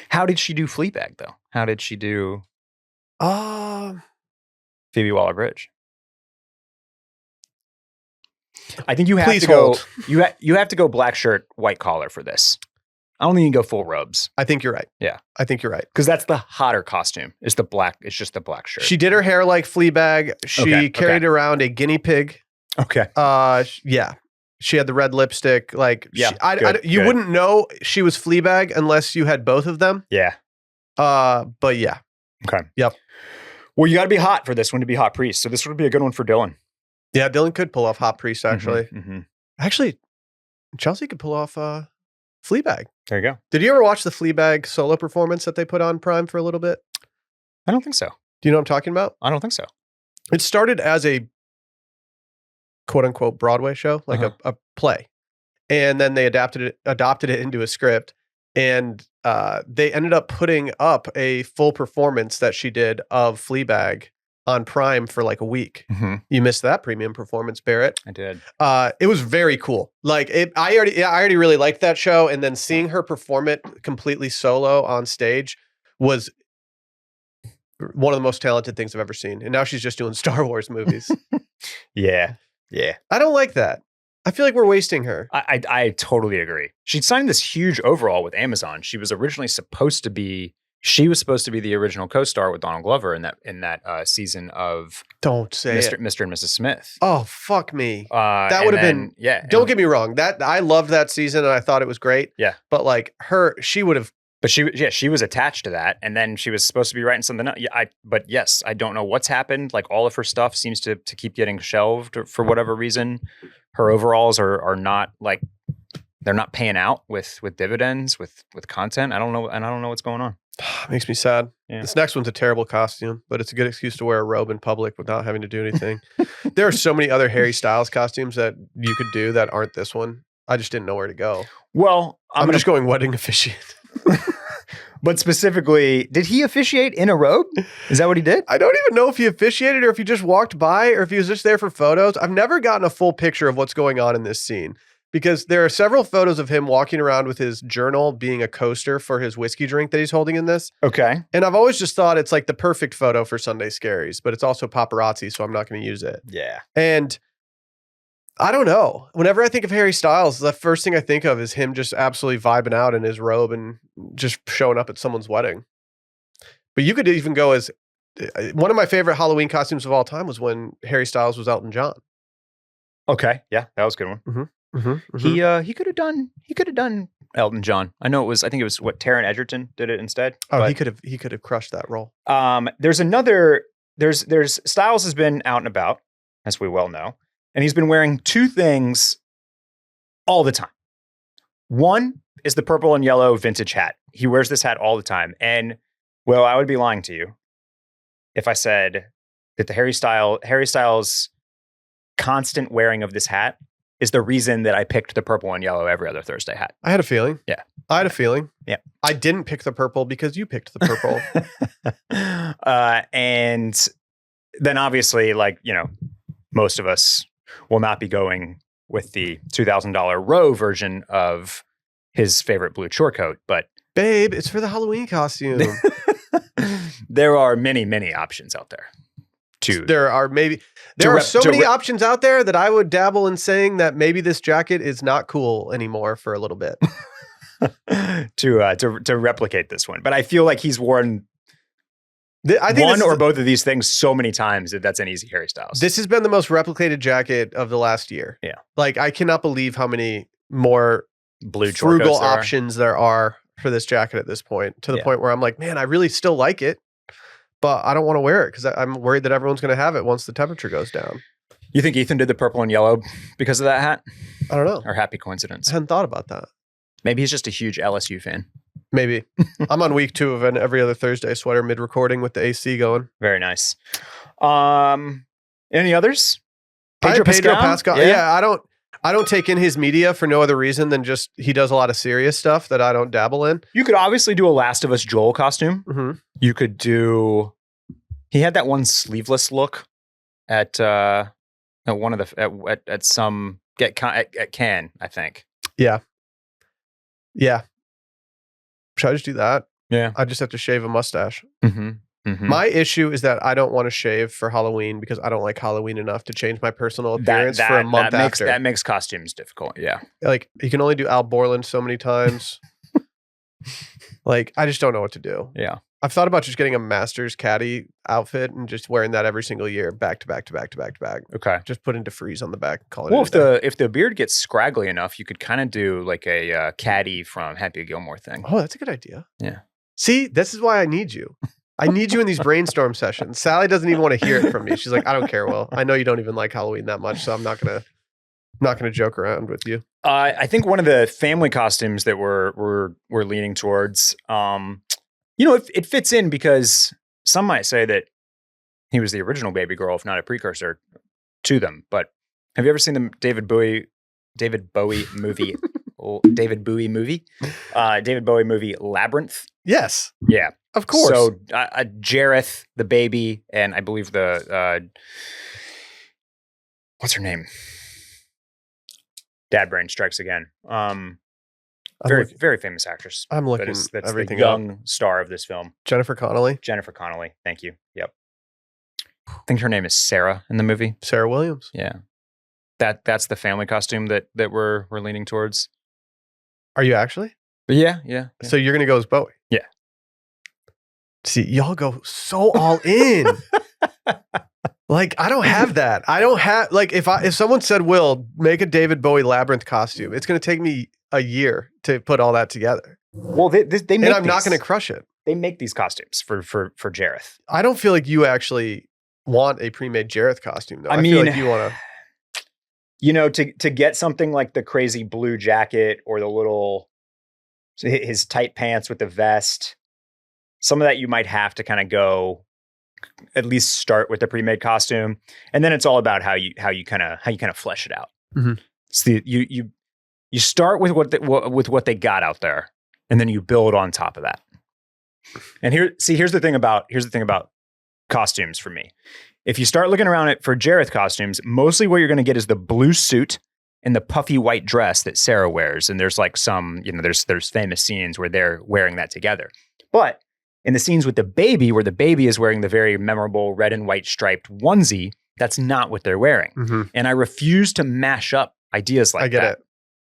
How did she do Fleabag though? How did she do Phoebe Waller-Bridge? I think you have to go. You have to go black shirt, white collar for this. I don't think you can go full robes. I think you're right. Yeah, I think you're right. Because that's the hotter costume. It's the black. It's just the black shirt. She did her hair like Fleabag. She carried around a guinea pig. Okay. Yeah. She had the red lipstick. Like, yeah, you wouldn't know she was Fleabag unless you had both of them. Yeah. But yeah. Okay. Yep. Well, you got to be hot for this one to be Hot Priest. So this would be a good one for Dylan. Yeah, Dylan could pull off Hot Priest, actually. Mm-hmm. Actually, Chelsea could pull off Fleabag. There you go. Did you ever watch the Fleabag solo performance that they put on Prime for a little bit? I don't think so. Do you know what I'm talking about? I don't think so. It started as a quote-unquote Broadway show, like a play. And then they adopted it into a script. And they ended up putting up a full performance that she did of Fleabag on Prime for like a week. Mm-hmm. You missed that premium performance, Barrett. I did. It was very cool. Like I already really liked that show. And then seeing her perform it completely solo on stage was one of the most talented things I've ever seen. And now she's just doing Star Wars movies. Yeah. I don't like that. I feel like we're wasting her. I totally agree. She signed this huge overall with Amazon. She was originally supposed to be the original co-star with Donald Glover in that season of Don't say Mr. it. Mr. and Mrs. Smith. Oh, fuck me. That would have been Don't get me wrong. That I loved that season and I thought it was great. Yeah. But like she would have. But she was attached to that, and then she was supposed to be writing something else. But yes, I don't know what's happened. Like all of her stuff seems to keep getting shelved for whatever reason. Her overalls are not like they're not paying out with dividends with content. I don't know what's going on. Makes me sad. Yeah. This next one's a terrible costume, but it's a good excuse to wear a robe in public without having to do anything. There are so many other Harry Styles costumes that you could do that aren't this one. I just didn't know where to go. Well, I'm just going wedding officiant. But specifically, did he officiate in a robe? Is that what he did? I don't even know if he officiated or if he just walked by or if he was just there for photos. I've never gotten a full picture of what's going on in this scene. because there are several photos of him walking around with his journal being a coaster for his whiskey drink that he's holding in this. Okay. And I've always just thought it's like the perfect photo for Sunday Scaries, but it's also paparazzi, so I'm not going to use it. Yeah. And I don't know. Whenever I think of Harry Styles, the first thing I think of is him just absolutely vibing out in his robe and just showing up at someone's wedding. But you could even go as one of my favorite Halloween costumes of all time was when Harry Styles was Elton John. Okay. Yeah, that was a good one. He could have done Elton John. I think it was what Taron Egerton did it instead. Oh, but, he could have crushed that role. There's Styles has been out and about, as we well know, and he's been wearing two things all the time. One is the purple and yellow vintage hat. He wears this hat all the time. And well, I would be lying to you if I said that the Harry Styles constant wearing of this hat is the reason that I picked the purple and yellow every other Thursday hat. I had a feeling. Yeah. I had a feeling. Yeah. I didn't pick the purple because you picked the purple. And then obviously, like, most of us will not be going with the $2,000 Roe version of his favorite blue chore coat, but babe, it's for the Halloween costume. there are many, many options out there. There are so many options out there that I would dabble in saying that maybe this jacket is not cool anymore for a little bit. to replicate this one. But I feel like he's worn one or both of these things so many times that's an easy Harry Styles. This has been the most replicated jacket of the last year. Yeah. Like, I cannot believe how many more blue frugal options there are for this jacket at this point, to the point where I'm like, man, I really still like it, but I don't want to wear it because I'm worried that everyone's going to have it once the temperature goes down. You think Ethan did the purple and yellow because of that hat? I don't know. Or happy coincidence? I hadn't thought about that. Maybe he's just a huge LSU fan. Maybe. I'm on week 2 of an every other Thursday sweater mid-recording with the AC going. Very nice. Any others? Pedro Pascal. Yeah, I don't take in his media for no other reason than just he does a lot of serious stuff that I don't dabble in. You could obviously do a Last of Us Joel costume. Mm-hmm. You could do. He had that one sleeveless look at one of the at some at Cannes, I think. Yeah. Yeah. Should I just do that? Yeah. I just have to shave a mustache. Mm-hmm. Mm-hmm. My issue is that I don't want to shave for Halloween because I don't like Halloween enough to change my personal appearance for a month after. That makes costumes difficult. Yeah. Like, you can only do Al Borland so many times. Like, I just don't know what to do. Yeah. I've thought about just getting a Masters caddy outfit and just wearing that every single year, back to back to back to back to back. Okay. Just put into freeze on the back. And call it. Well, if the beard gets scraggly enough, you could kind of do like a caddy from Happy Gilmore thing. Oh, that's a good idea. Yeah. See, this is why I need you. I need you in these brainstorm sessions. Sally doesn't even want to hear it from me. She's like, I don't care, Will. I know you don't even like Halloween that much, so I'm not gonna joke around with you. I think one of the family costumes that we're leaning towards, it fits in because some might say that he was the original Babygirl, if not a precursor to them. But have you ever seen the David Bowie movie? David Bowie movie Labyrinth? Yes. Yeah. Of course. So Jareth, the baby, and I believe the what's her name? Dad brain strikes again. Very famous actress. I'm looking that's everything the young star of this film. Jennifer Connelly. Thank you. Yep. I think her name is Sarah in the movie. Sarah Williams. Yeah. That's the family costume that we're leaning towards. Are you actually? Yeah. So you're gonna go as Bowie? Yeah. See, y'all go so all in. Like, I don't have that. I don't have, like, if someone said, Will, make a David Bowie Labyrinth costume, it's going to take me a year to put all that together. Well, they make and I'm not going to crush it. They make these costumes for Jareth. I don't feel like you actually want a pre-made Jareth costume, though. I feel like you want to... to get something like the crazy blue jacket or the little... his tight pants with the vest, some of that you might have to kind of go... at least start with the pre-made costume, and then it's all about how you kind of flesh it out. Mm-hmm. So you start with what they got out there, and then you build on top of that. And here's the thing about costumes for me. If you start looking around for Jareth costumes, mostly what you're going to get is the blue suit in the puffy white dress that Sarah wears. And there's like some, there's famous scenes where they're wearing that together. But in the scenes with the baby, where the baby is wearing the very memorable red and white striped onesie, that's not what they're wearing. Mm-hmm. And I refuse to mash up ideas like that. I get it.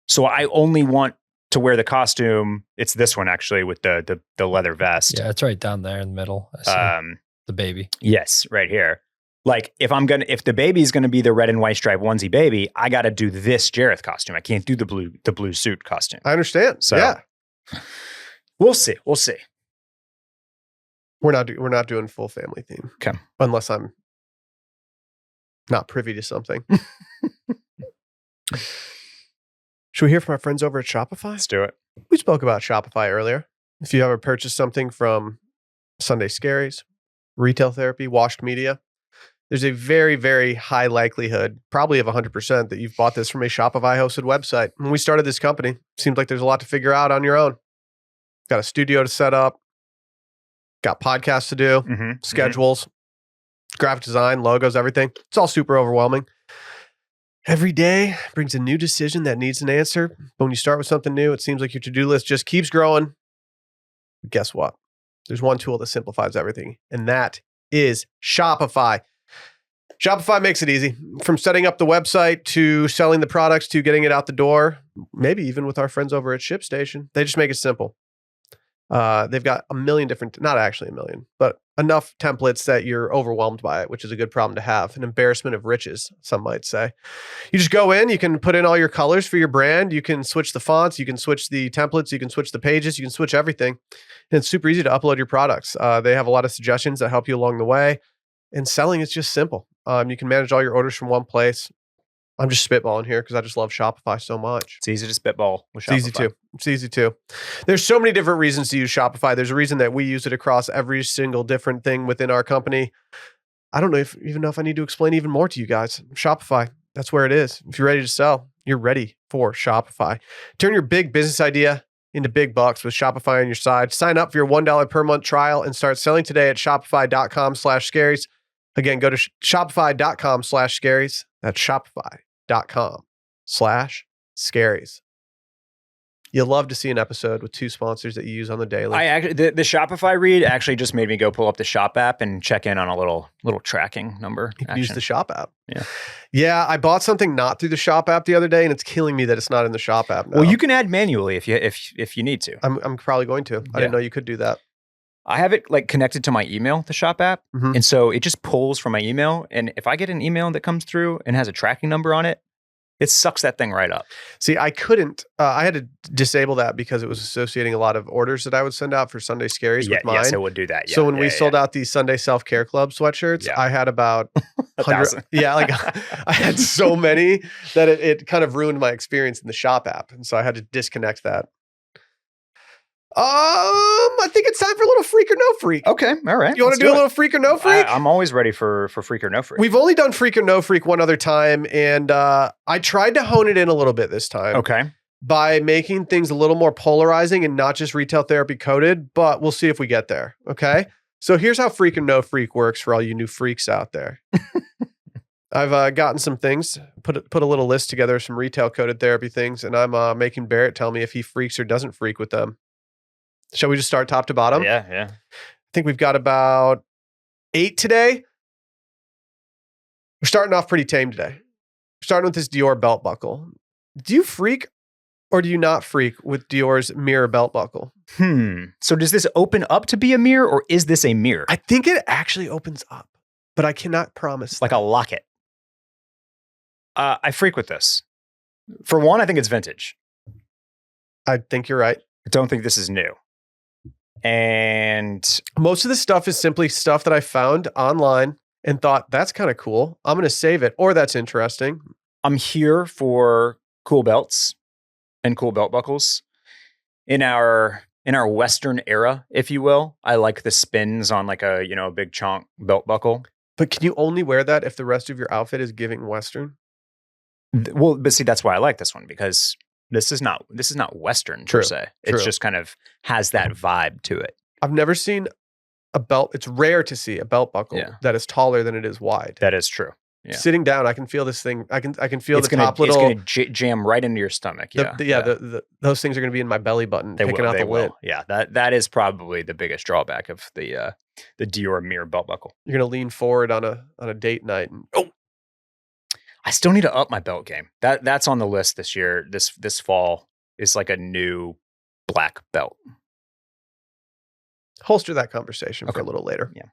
So I only want to wear the costume. It's this one actually with the leather vest. Yeah, it's right down there in the middle. I see the baby. Yes, right here. Like if the baby's gonna be the red and white striped onesie baby, I got to do this Jareth costume. I can't do the blue suit costume. I understand. So yeah, we'll see. We'll see. we're not doing full family theme. Okay. Unless I'm not privy to something. Should we hear from our friends over at Shopify? Let's do it. We spoke about Shopify earlier. If you ever purchased something from Sunday Scaries, Retail Therapy, Washed Media, there's a very, very high likelihood, probably of 100%, that you've bought this from a Shopify hosted website. When we started this company, seems like there's a lot to figure out on your own. Got a studio to set up, got podcasts to do, schedules, graphic design, logos, everything. It's all super overwhelming. Every day brings a new decision that needs an answer. But when you start with something new, it seems like your to-do list just keeps growing. But guess what? There's one tool that simplifies everything, and that is Shopify. Shopify makes it easy. From setting up the website to selling the products to getting it out the door, maybe even with our friends over at ShipStation. They just make it simple. They've got a million different, not actually a million, but enough templates that you're overwhelmed by it, which is a good problem to have. An embarrassment of riches, some might say. You just go in, you can put in all your colors for your brand. You can switch the fonts, you can switch the templates, you can switch the pages, you can switch everything. And it's super easy to upload your products. They have a lot of suggestions that help you along the way. And selling is just simple. You can manage all your orders from one place. I'm just spitballing here because I just love Shopify so much. It's easy to spitball with Shopify. It's easy too. There's so many different reasons to use Shopify. There's a reason that we use it across every single different thing within our company. I don't know even know if I need to explain even more to you guys. Shopify, that's where it is. If you're ready to sell, you're ready for Shopify. Turn your big business idea into big bucks with Shopify on your side. Sign up for your $1 per month trial and start selling today at shopify.com/scaries. Again, go to shopify.com/scaries. That's shopify.com/scaries. You'll love to see an episode with two sponsors that you use on the daily. I actually the Shopify read actually just made me go pull up the Shop app and check in on a little tracking number. You can use the Shop app. Yeah. Yeah, I bought something not through the Shop app the other day, and it's killing me that it's not in the Shop app now. Well, you can add manually if you need to. I'm probably going to. I didn't know you could do that. I have it like connected to my email, the Shop app. Mhm. And so it just pulls from my email. And if I get an email that comes through and has a tracking number on it, it sucks that thing right up. See, I couldn't. I had to disable that because it was associating a lot of orders that I would send out for Sunday Scaries with mine. Yes, it would do that. Yeah, so when we sold out these Sunday Self-Care Club sweatshirts, I had about 1,000. Yeah, like I had so many that it kind of ruined my experience in the Shop app. And so I had to disconnect that. I think it's time for a little freak or no freak. Okay, all right. You want to do a little freak or no freak? I'm always ready for freak or no freak. We've only done freak or no freak one other time, and I tried to hone it in a little bit this time. Okay. By making things a little more polarizing and not just retail therapy coded, but we'll see if we get there. Okay. So here's how freak or no freak works for all you new freaks out there. I've gotten some things, put a little list together, some retail coded therapy things, and I'm making Barrett tell me if he freaks or doesn't freak with them. Shall we just start top to bottom? Yeah. I think we've got about 8 today. We're starting off pretty tame today. We're starting with this Dior belt buckle. Do you freak or do you not freak with Dior's mirror belt buckle? So does this open up to be a mirror or is this a mirror? I think it actually opens up, but I cannot promise. Like a locket. I freak with this. For one, I think it's vintage. I think you're right. I don't think this is new. And most of the stuff is simply stuff that I found online and thought, that's kind of cool. I'm going to save it. Or that's interesting. I'm here for cool belts and cool belt buckles. In our Western era, if you will, I like the spins on like a big chunk belt buckle. But can you only wear that if the rest of your outfit is giving Western? Well, but see, that's why I like this one, because this is not Western per se. It just kind of has that vibe to it. I've never seen a belt. It's rare to see a belt buckle that is taller than it is wide. That is true. sitting down, I can feel this thing. I can feel It's the gonna, top little. It's going to jam right into your stomach. Those things are going to be in my belly button, They picking out the lint. Yeah, that is probably the biggest drawback of the Dior Mirror belt buckle. You're going to lean forward on a date night. And, I still need to up my belt game. That's on the list this year. This fall is like a new black belt. holster that conversation for a little later. Yeah.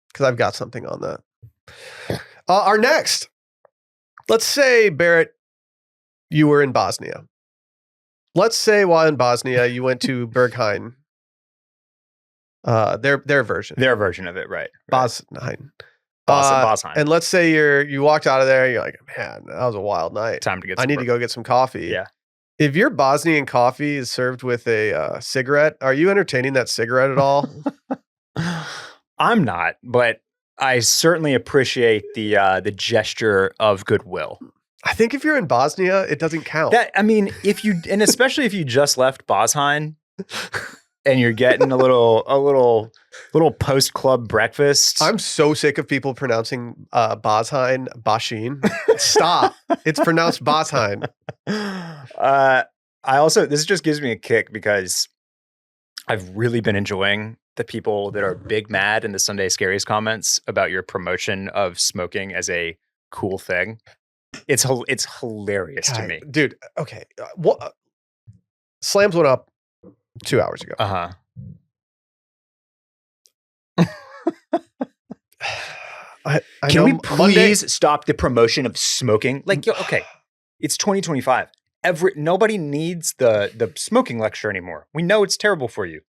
Because I've got something on that. Our next, let's say, Barrett, you were in Bosnia. Let's say while in Bosnia, you went to Berghain. Their version. Their version of it, right. Bosnien. Bosnien. And let's say you walked out of there, you're like, man, that was a wild night. Time to get I need to go get some coffee. Yeah. If your Bosnian coffee is served with a cigarette, are you entertaining that cigarette at all? I'm not, but I certainly appreciate the gesture of goodwill. I think if you're in Bosnia, it doesn't count. And especially if you just left Bosnien and you're getting a little post club breakfast. I'm so sick of people pronouncing Bashin. Stop. It's pronounced Bosheim. This just gives me a kick because I've really been enjoying the people that are big mad in the Sunday Scaries comments about your promotion of smoking as a cool thing. It's hilarious to me. Dude, okay. Slams went up 2 hours ago. Uh-huh. Can we please stop the promotion of smoking? Okay, it's 2025. Nobody needs the smoking lecture anymore. We know it's terrible for you.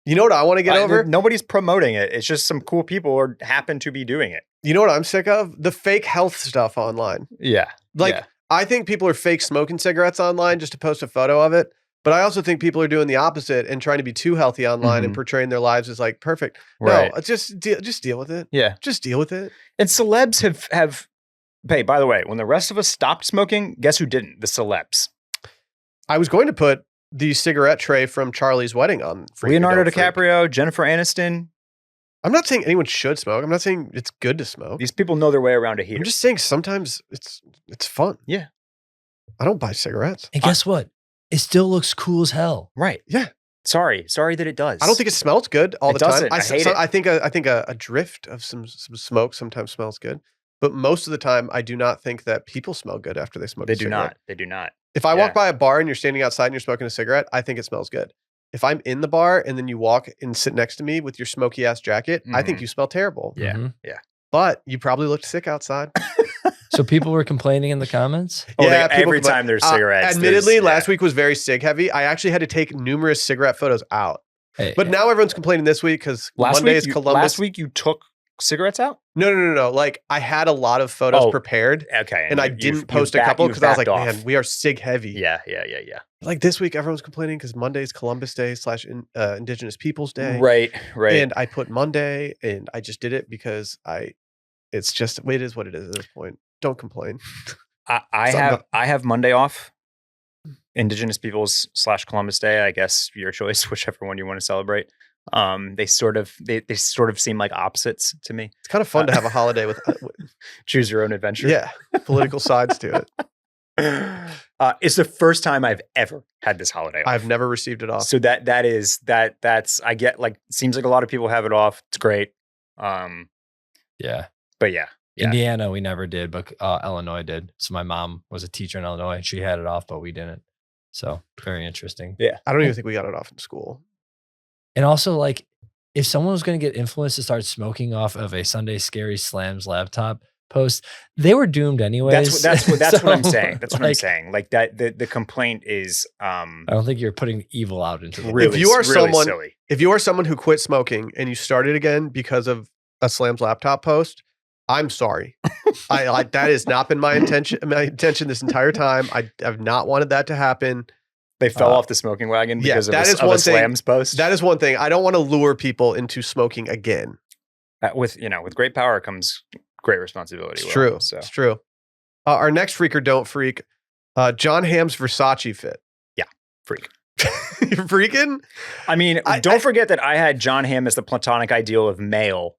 You know what I want to get over? Nobody's promoting it. It's just some cool people happen to be doing it. You know what I'm sick of? The fake health stuff online. Yeah. I think people are fake smoking cigarettes online just to post a photo of it. But I also think people are doing the opposite and trying to be too healthy online and portraying their lives as like perfect. Right. No, just deal with it. Yeah. Just deal with it. And celebs have hey, by the way, when the rest of us stopped smoking, guess who didn't? The celebs. I was going to put the cigarette tray from Charlie's Wedding on Freak Leonardo Don't Freak. DiCaprio, Jennifer Aniston. I'm not saying anyone should smoke. I'm not saying it's good to smoke. These people know their way around a heater. I'm just saying sometimes it's fun. Yeah. I don't buy cigarettes. And guess what? It still looks cool as hell. Right. Yeah. Sorry that it does. I don't think it smells good all the time. Doesn't. I hate it. I think a drift of some smoke sometimes smells good, but most of the time I do not think that people smell good after they smoke. They a do cigarette. not. They do not. If I walk by a bar and you're standing outside and you're smoking a cigarette, I think it smells good. If I'm in the bar and then you walk and sit next to me with your smoky ass jacket, I think you smell terrible. Yeah. Mhm. Yeah. But you probably looked sick outside. So people were complaining in the comments? Yeah, every time there's cigarettes. Admittedly, last week was very cig heavy. I actually had to take numerous cigarette photos out. Hey, But now everyone's complaining this week because Monday is Columbus. Last week you took cigarettes out? No. Like I had a lot of photos prepared. Okay. And I didn't post a couple because I was like, man, we are sig heavy. Yeah. Like this week, everyone's complaining because Monday is Columbus Day / Indigenous Peoples Day. Right. And I put Monday and I just did it because it is what it is at this point. Don't complain. I have Monday off. Indigenous Peoples / Columbus Day, I guess your choice, whichever one you want to celebrate. They sort of seem like opposites to me. It's kind of fun to have a holiday with choose your own adventure. Yeah, political sides to it. It's the first time I've ever had this holiday off. I've never received it off. So that's I get like seems like a lot of people have it off. It's great. yeah. But yeah. Indiana, we never did, but Illinois did. So my mom was a teacher in Illinois and she had it off, but we didn't. So very interesting. Yeah. I don't even think we got it off in school. And also, like, if someone was going to get influenced to start smoking off of a Sunday Scary Slams laptop post, they were doomed anyways. That's what I'm saying. That's what I'm saying. Like that, the complaint is. I don't think you're putting evil out into the world. If you are silly. If you are someone who quit smoking and you started again because of a Slams laptop post, I'm sorry. I that has not been my intention. My intention this entire time. I have not wanted that to happen. They fell off the smoking wagon because of a Slams post. That is one thing. I don't want to lure people into smoking again. With great power comes great responsibility. It's true. So. It's true. Our next freak or don't freak, John Hamm's Versace fit. Yeah, freak. You're freaking? I mean, don't forget that I had John Hamm as the platonic ideal of male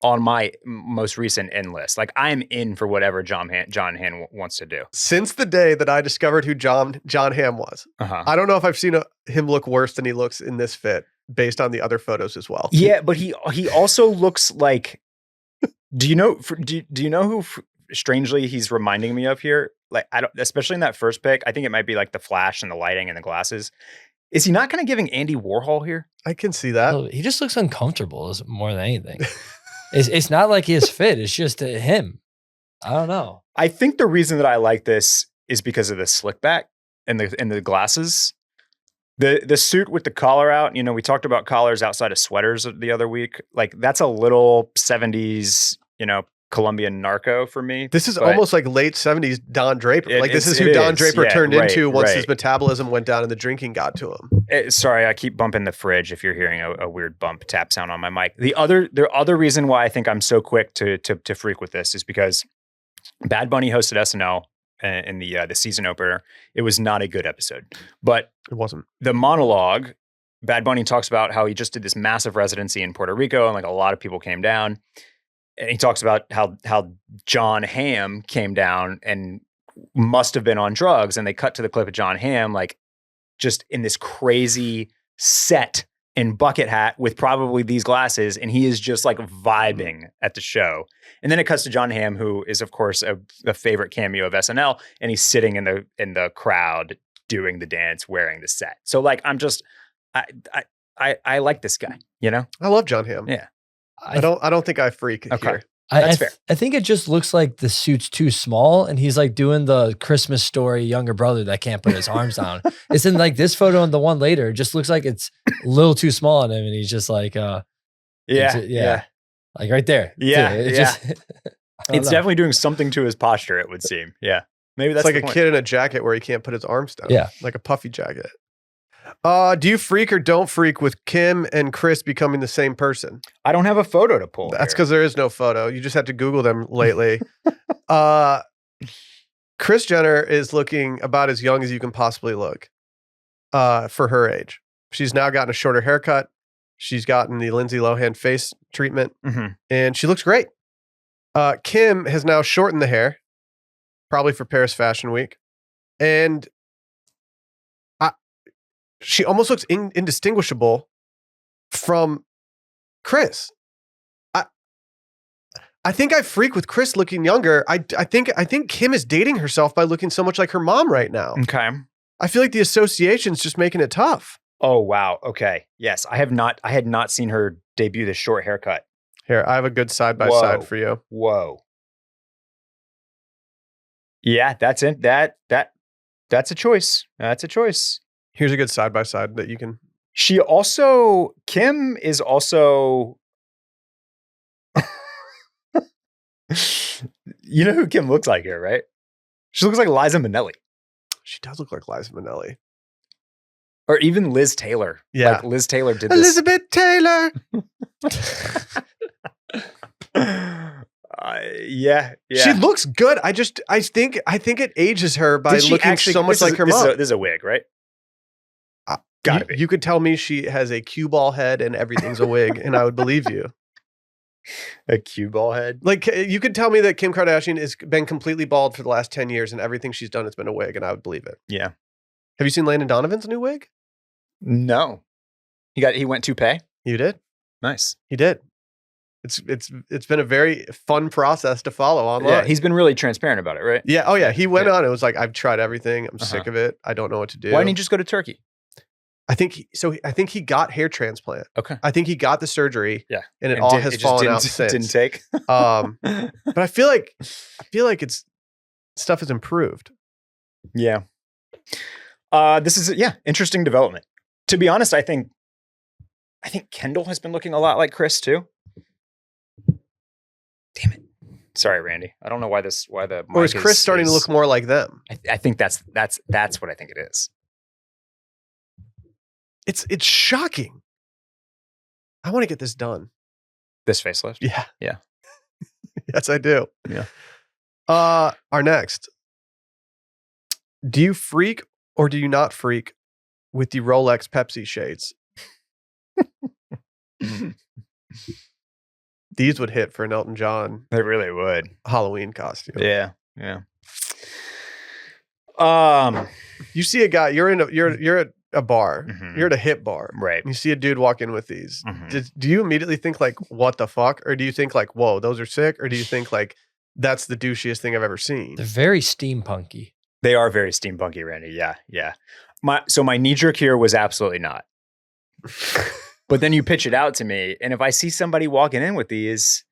on my most recent in list. Like I'm in for whatever John Hamm wants to do. Since the day that I discovered who John Hamm was, I don't know if I've seen him look worse than he looks in this fit based on the other photos as well. Yeah, but he also looks like. Do you know who strangely he's reminding me of here? Like I don't, especially in that first pick. I think it might be like the flash and the lighting and the glasses. Is he not kind of giving Andy Warhol here? I can see that. He just looks uncomfortable more than anything. It's not like his fit. It's just him. I don't know. I think the reason that I like this is because of the slick back and the glasses. The suit with the collar out, you know, we talked about collars outside of sweaters the other week. Like that's a little 70s, you know, Colombian narco for me. This is almost like late 70s Don Draper. Like this is who Don Draper turned into once his metabolism went down and the drinking got to him. Sorry, I keep bumping the fridge if you're hearing a weird bump tap sound on my mic. The other reason why I think I'm so quick to freak with this is because Bad Bunny hosted SNL in the season opener. It was not a good episode, but it wasn't. The monologue, Bad Bunny talks about how he just did this massive residency in Puerto Rico and like a lot of people came down. And he talks about how John Hamm came down and must have been on drugs. And they cut to the clip of John Hamm, like just in this crazy set and bucket hat with probably these glasses. And he is just like vibing at the show. And then it cuts to John Hamm, who is of course a favorite cameo of SNL. And he's sitting in the crowd doing the dance, wearing the set. So like, I like this guy, you know? I love John Hamm. Yeah. I don't think I freak here. That's fair. I think it just looks like the suit's too small and he's like doing the Christmas Story younger brother that can't put his arms down. It's in like this photo and the one later. It just looks like it's a little too small on him and he's just like, yeah. Like right there. Yeah. It's definitely doing something to his posture, it would seem. Yeah. Maybe that's like a kid in a jacket where he can't put his arms down. Yeah. Like a puffy jacket. Do you freak or don't freak with Kim and Chris becoming the same person? I don't have a photo to pull. That's because there is no photo. You just have to Google them lately. Kris Jenner is looking about as young as you can possibly look for her age. She's now gotten a shorter haircut. She's gotten the Lindsay Lohan face treatment, and she looks great. Kim has now shortened the hair, probably for Paris Fashion Week, and she almost looks indistinguishable from Chris. I think I freak with Chris looking younger. I think Kim is dating herself by looking so much like her mom right now. Okay. I feel like the association's just making it tough. Oh wow. Okay. Yes, I had not seen her debut this short haircut. Here, I have a good side by side for you. Whoa. Yeah, that's it. That's a choice. That's a choice. Here's a good side by side that you can. Kim is also. You know who Kim looks like here, right? She looks like Liza Minnelli. She does look like Liza Minnelli. Or even Liz Taylor. Yeah. Like Liz Taylor did this. Elizabeth Taylor. Yeah. She looks good. I think it ages her by looking so much like her mom. This is a wig, right? Gotta be. You could tell me she has a cue ball head and everything's a wig, and I would believe you. A cue ball head? Like, you could tell me that Kim Kardashian has been completely bald for the last 10 years and everything she's done has been a wig, and I would believe it. Yeah. Have you seen Landon Donovan's new wig? No. He went toupee? You did? Nice. He did. It's been a very fun process to follow online. Yeah, he's been really transparent about it, right? Yeah. Oh, yeah. He went on. It was like, I've tried everything. I'm sick of it. I don't know what to do. Why didn't he just go to Turkey? I think he got hair transplant. Okay. I think he got the surgery. Yeah. And it all has fallen out since. Didn't take. But I feel like stuff has improved. Yeah. This is interesting development. To be honest, I think Kendall has been looking a lot like Chris too. Damn it. Sorry, Randy. I don't know why the or is Chris starting to look more like them? I think that's what I think it is. It's shocking. I want to get this done. This facelift? Yeah. Yeah. Yes, I do. Yeah. Our next. Do you freak or do you not freak with the Rolex Pepsi shades? These would hit for an Elton John They really would. Halloween costume. Yeah. Yeah. You see a guy, you're at a bar, Mhm. you're at a hip bar. Right. You see a dude walk in with these. Mhm. Do you immediately think like, what the fuck? Or do you think like, whoa, those are sick? Or do you think like, that's the douchiest thing I've ever seen? They're very steampunky. They are very steampunky, Randy. Yeah. Yeah. My knee jerk here was absolutely not. But then you pitch it out to me. And if I see somebody walking in with these,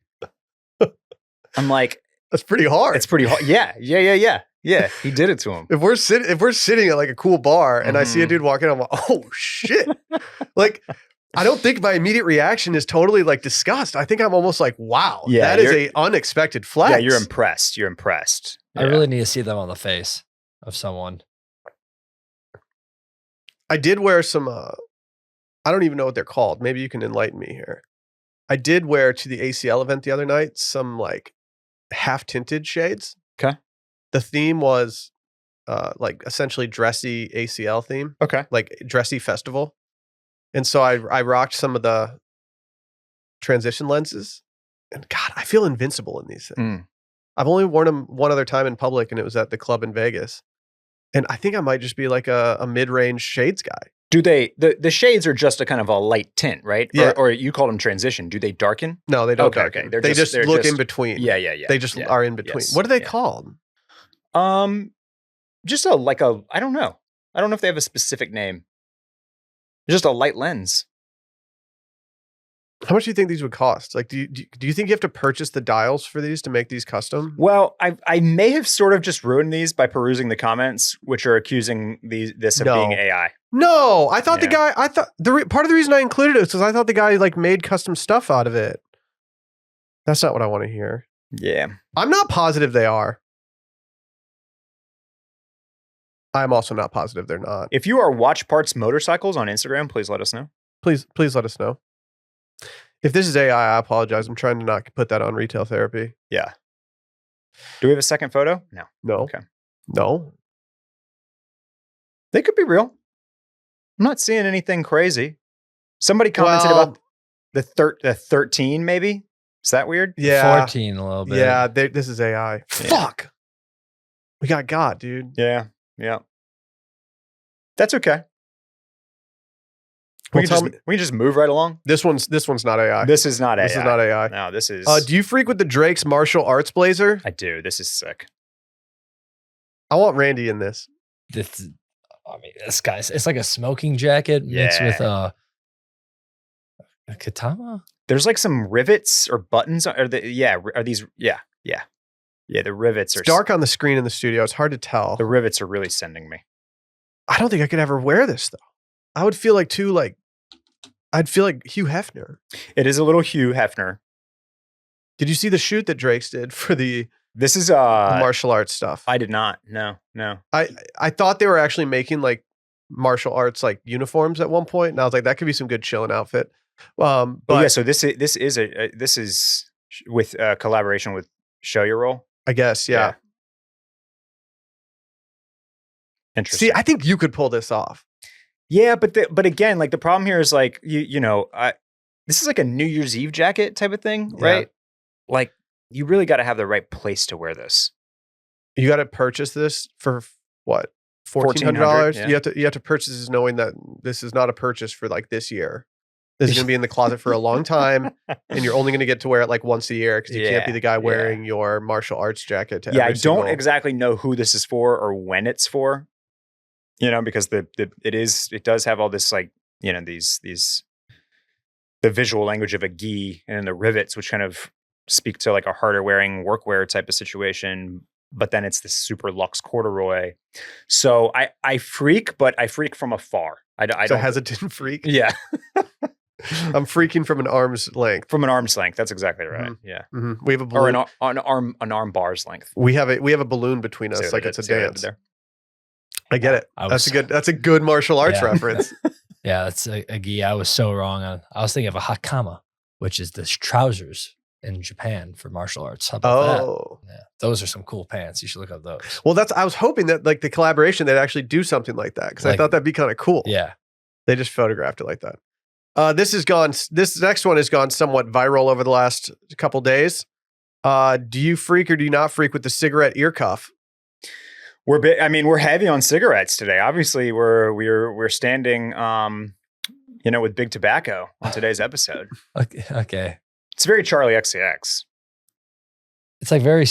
I'm like, That's pretty hard. it's pretty hard. Yeah. Yeah. Yeah. Yeah. Yeah. He did it to him. If we're sitting at like a cool bar and I see a dude walk in, I'm like, oh shit. Like, I don't think my immediate reaction is totally like disgust. I think I'm almost like, wow, Yeah, that is a unexpected flex. Yeah. You're impressed. You're impressed. I Yeah. really need to see them on the face of someone. I did wear some, I don't even know what they're called. Maybe you can enlighten me here. I did wear to the ACL event the other night some like half tinted shades. Okay. The theme was like essentially dressy ACL theme, Okay. like dressy festival. And so I rocked some of the transition lenses. And God, I feel invincible in these things. Mm. I've only worn them one other time in public, and it was at the club in Vegas. And I think I might just be like a mid-range shades guy. Do they, the shades are just a kind of a light tint, right? Yeah. Or you called them transition. Do they darken? No, they don't. Okay, darken. okay. They're They just- just they're look just- in between. Yeah. Yeah. Yeah. They just yeah. are in between. Yes, What are they yeah. called? Just I don't know. I don't know if they have a specific name. Just a light lens. How much do you think these would cost? Like, do you think you have to purchase the dials for these to make these custom? Well, I may have sort of just ruined these by perusing the comments, which are accusing this of No. being AI. No, I thought the Yeah. guy. I thought part of the reason I included it was because I thought the guy like made custom stuff out of it. That's not what I want to hear. Yeah. I'm not positive they are. I'm also not positive they're not. If you are Watch Parts Motorcycles on Instagram, please let us know. Please let us know. If this is AI, I apologize. I'm trying to not put that on retail therapy. Yeah. Do we have a second photo? No. No. Okay. No. They could be real. I'm not seeing anything crazy. Somebody commented Well- about the 13, maybe. Is that weird? Yeah. 14 a little bit. Yeah. This is AI. Fuck. We got dude. Yeah. Yeah. That's okay. Well, We tell can just move right along. This one's not AI. This is not AI. This is not AI. No, this is. Do you freak with the Drake's martial arts blazer? I do. This is sick. I want Randy in this. This guy's, it's like a smoking jacket mixed with a katana. There's like some rivets or buttons. Are these? Yeah. The rivets are It's dark on the screen in the studio. It's hard to tell. The rivets are really sending me. I don't think I could ever wear this though. I would feel like I'd feel like Hugh Hefner. It is a little Hugh Hefner. Did you see the shoot that Drake's did for the This is martial arts stuff? I did not. No. I thought they were actually making like martial arts like uniforms at one point, and I was like, that could be some good chilling outfit. But yeah. So this is with collaboration with Show Your Roll. I guess yeah. Interesting. See, I think you could pull this off. Yeah, but again, like the problem here is like this is like a New Year's Eve jacket type of thing, Yeah. right? Like you really got to have the right place to wear this. You got to purchase this for what? $1,400. $1,400, You have to purchase this knowing that this is not a purchase for like this year. This is going to be in the closet for a long time, and you're only going to get to wear it like once a year because you can't be the guy wearing your martial arts jacket. To Yeah, I every don't single- exactly know who this is for or when it's for. Because it does have all this like these the visual language of a gi and the rivets, which kind of speak to like a harder wearing workwear type of situation. But then it's this super luxe corduroy. So I freak, but I freak from afar. I It's a don't. hesitant freak. Yeah, I'm freaking from an arm's length. from an arm's length. That's exactly right. Mhm. Yeah, Mhm. We have a or balloon. an arm bar's length. We have a balloon between See us, what like I it's a did? See what I did dance. there? I get it. I That's was- a good martial arts Yeah. reference. Yeah, that's a gi. I was so wrong on. I was thinking of a hakama, which is the trousers in Japan for martial arts. How about Oh, that? Yeah, those are some cool pants. You should look up those. well, I was hoping that like the collaboration they'd actually do something like that because I Like- thought that'd be kind of cool. Yeah, They just photographed it like that. This next one has gone somewhat viral over the last couple days. Do you freak or do you not freak with the cigarette ear cuff? We're heavy on cigarettes today. Obviously, we're standing, with big tobacco on today's episode. Okay. It's very Charlie XCX. It's like very.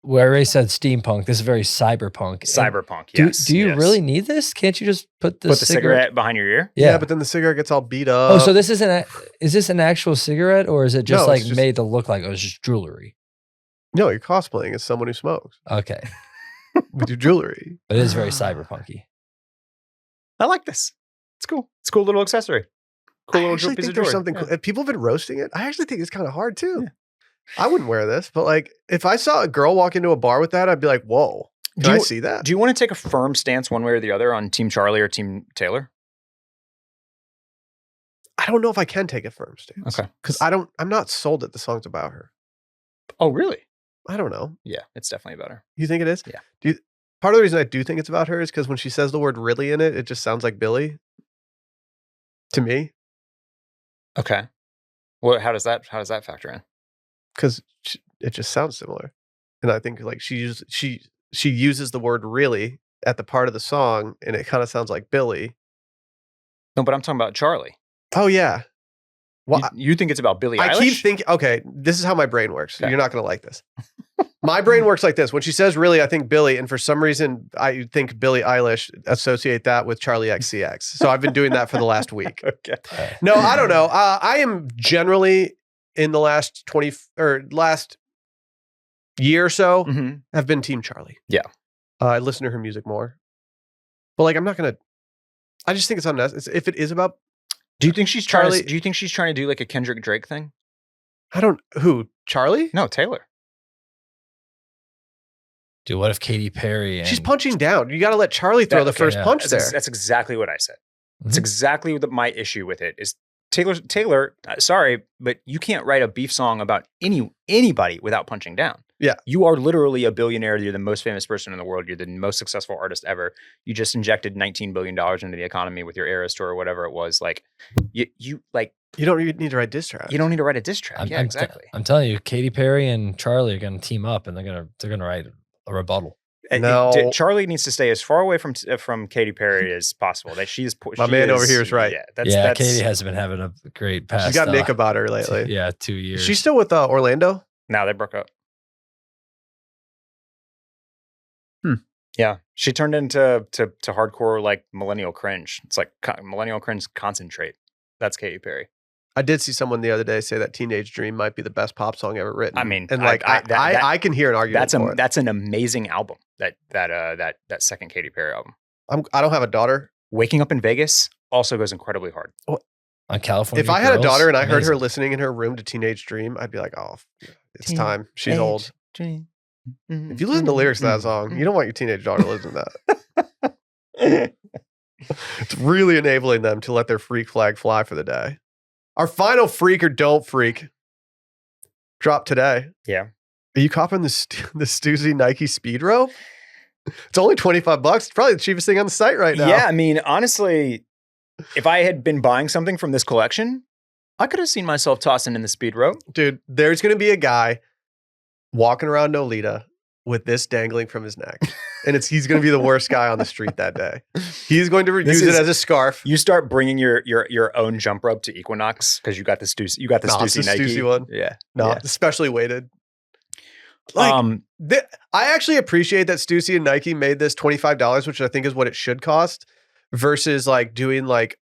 We already said steampunk. This is very cyberpunk. Cyberpunk. And Yes. Do you yes. really need this? Can't you just put the cigarette behind your ear? Yeah, but then the cigarette gets all beat up. Oh, so this isn't. Is this an actual cigarette, or is it just No, like it's just- made to look like it was just jewelry? No, you're cosplaying as someone who smokes Okay, with your jewelry. but it is very cyberpunky. I like this. It's cool. It's a cool little accessory. Cool I little actually piece think of there's jewelry. something Yeah. cool. People have been roasting it. I actually think it's kind of hard too. Yeah. I wouldn't wear this, but like if I saw a girl walk into a bar with that, I'd be like, whoa, can I see that? Do you want to take a firm stance one way or the other on Team Charlie or Team Taylor? I don't know if I can take a firm stance. Okay. Because I'm not sold that the song's about her. Oh, really? I don't know. Yeah, it's definitely better. You think it is? Yeah. Part of the reason I do think it's about her is because when she says the word really in it, it just sounds like Billy. To me. Okay. Well, how does that factor in? Because it just sounds similar. And I think like she uses the word really at the part of the song and it kind of sounds like Billy. No, but I'm talking about Charlie. Oh yeah. Well, You think it's about Billie I Eilish? keep thinking, okay, this is how my brain works. Okay. You're not going to like this. My brain works like this. When she says really, I think Billy. And for some reason, I think Billie Eilish, associate that with Charlie XCX. So I've been doing that for the last week. Okay. No, I don't know. I am generally in the last last year or so hmm have been Team Charlie. Yeah. I listen to her music more. But like, I'm not going to, I just think it's unnecessary. If it is about, Do you think she's Charlie- do you think she's trying to do like a Kendrick Drake thing? Charlie? No, Taylor. Dude, what if Katy Perry? And She's punching down. You got to let Charlie throw the Okay, first yeah. punch there. That's exactly what I said. That's Mhm. exactly my issue with it is Taylor. Sorry, but you can't write a beef song about anybody without punching down. Yeah. You are literally a billionaire. You're the most famous person in the world. You're the most successful artist ever. You just injected $19 billion into the economy with your Eras tour or whatever it was. Like you don't even need to write diss tracks. you don't need to write a diss track. Yeah, exactly. I'm telling you, Katy Perry and Charlie are going to team up, and they're gonna write a rebuttal. No. Charlie needs to stay as far away from Katy Perry as possible. That she is. My man over here is right. Yeah, Yeah, Katy hasn't been having a great past. She's got Nick about her lately. 2 years. She's still with Orlando? Now they broke up. Hmm. Yeah, she turned into hardcore like millennial cringe. It's like millennial cringe concentrate. That's Katy Perry. I did see someone the other day say that Teenage Dream might be the best pop song ever written. I mean, and like I can hear an argument for it. That's an amazing album. That second Katy Perry album. I don't have a daughter. Waking Up in Vegas also goes incredibly hard. on California. If I had a Girls, daughter and I heard her amazing. listening in her room to Teenage Dream, I'd be like, oh, it's Teenage time. She's old. Dream. If you listen to lyrics to that song, you don't want your teenage daughter to listen to that. It's really enabling them to let their freak flag fly for the day. Our final freak or don't freak dropped today. Yeah. Are you copping the Stussy Nike Speed Rope? It's only $25. It's probably the cheapest thing on the site right now. Yeah, I mean, honestly, if I had been buying something from this collection, I could have seen myself tossing in the speed rope. Dude, there's going to be a guy walking around Nolita with this dangling from his neck. And he's going to be the worst guy on the street that day. He's going to use it as a scarf. You start bringing your own jump rope to Equinox because you got the Stussy. You got the No, it's Stussy the Nike Stussy one. Yeah. No, Yeah. especially weighted. Like, I actually appreciate that Stussy and Nike made this $25, which I think is what it should cost, versus like doing like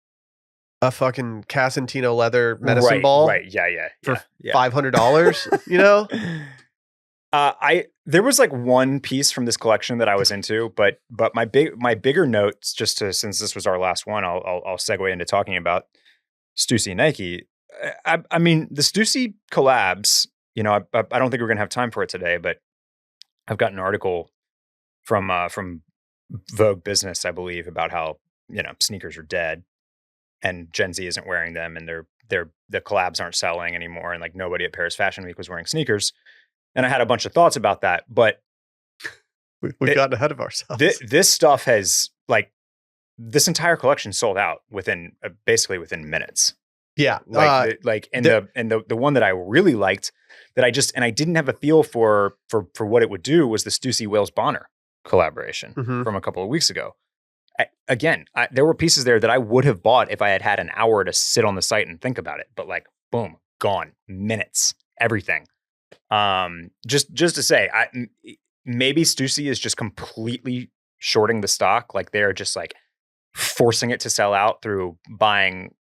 a fucking Casentino leather medicine ball Right. Yeah. for yeah. $500, you know? There was like one piece from this collection that I was into, but my bigger notes, just to, since this was our last one, I'll segue into talking about Stussy Nike. I mean, the Stussy collabs, you know, I don't think we're gonna have time for it today, but I've got an article from Vogue Business, I believe, about how, you know, sneakers are dead and Gen Z isn't wearing them, and the collabs aren't selling anymore, and like nobody at Paris Fashion Week was wearing sneakers. And I had a bunch of thoughts about that, but We've gotten ahead of ourselves. this stuff has, like, this entire collection sold out basically within minutes. Yeah. The one that I really liked that I didn't have a feel for what it would do was the Stussy Wales Bonner collaboration Mhm. from a couple of weeks ago. There were pieces there that I would have bought if I had had an hour to sit on the site and think about it. But like, boom, gone, minutes, everything. Just to say, maybe Stussy is just completely shorting the stock. Like they're just like forcing it to sell out through buying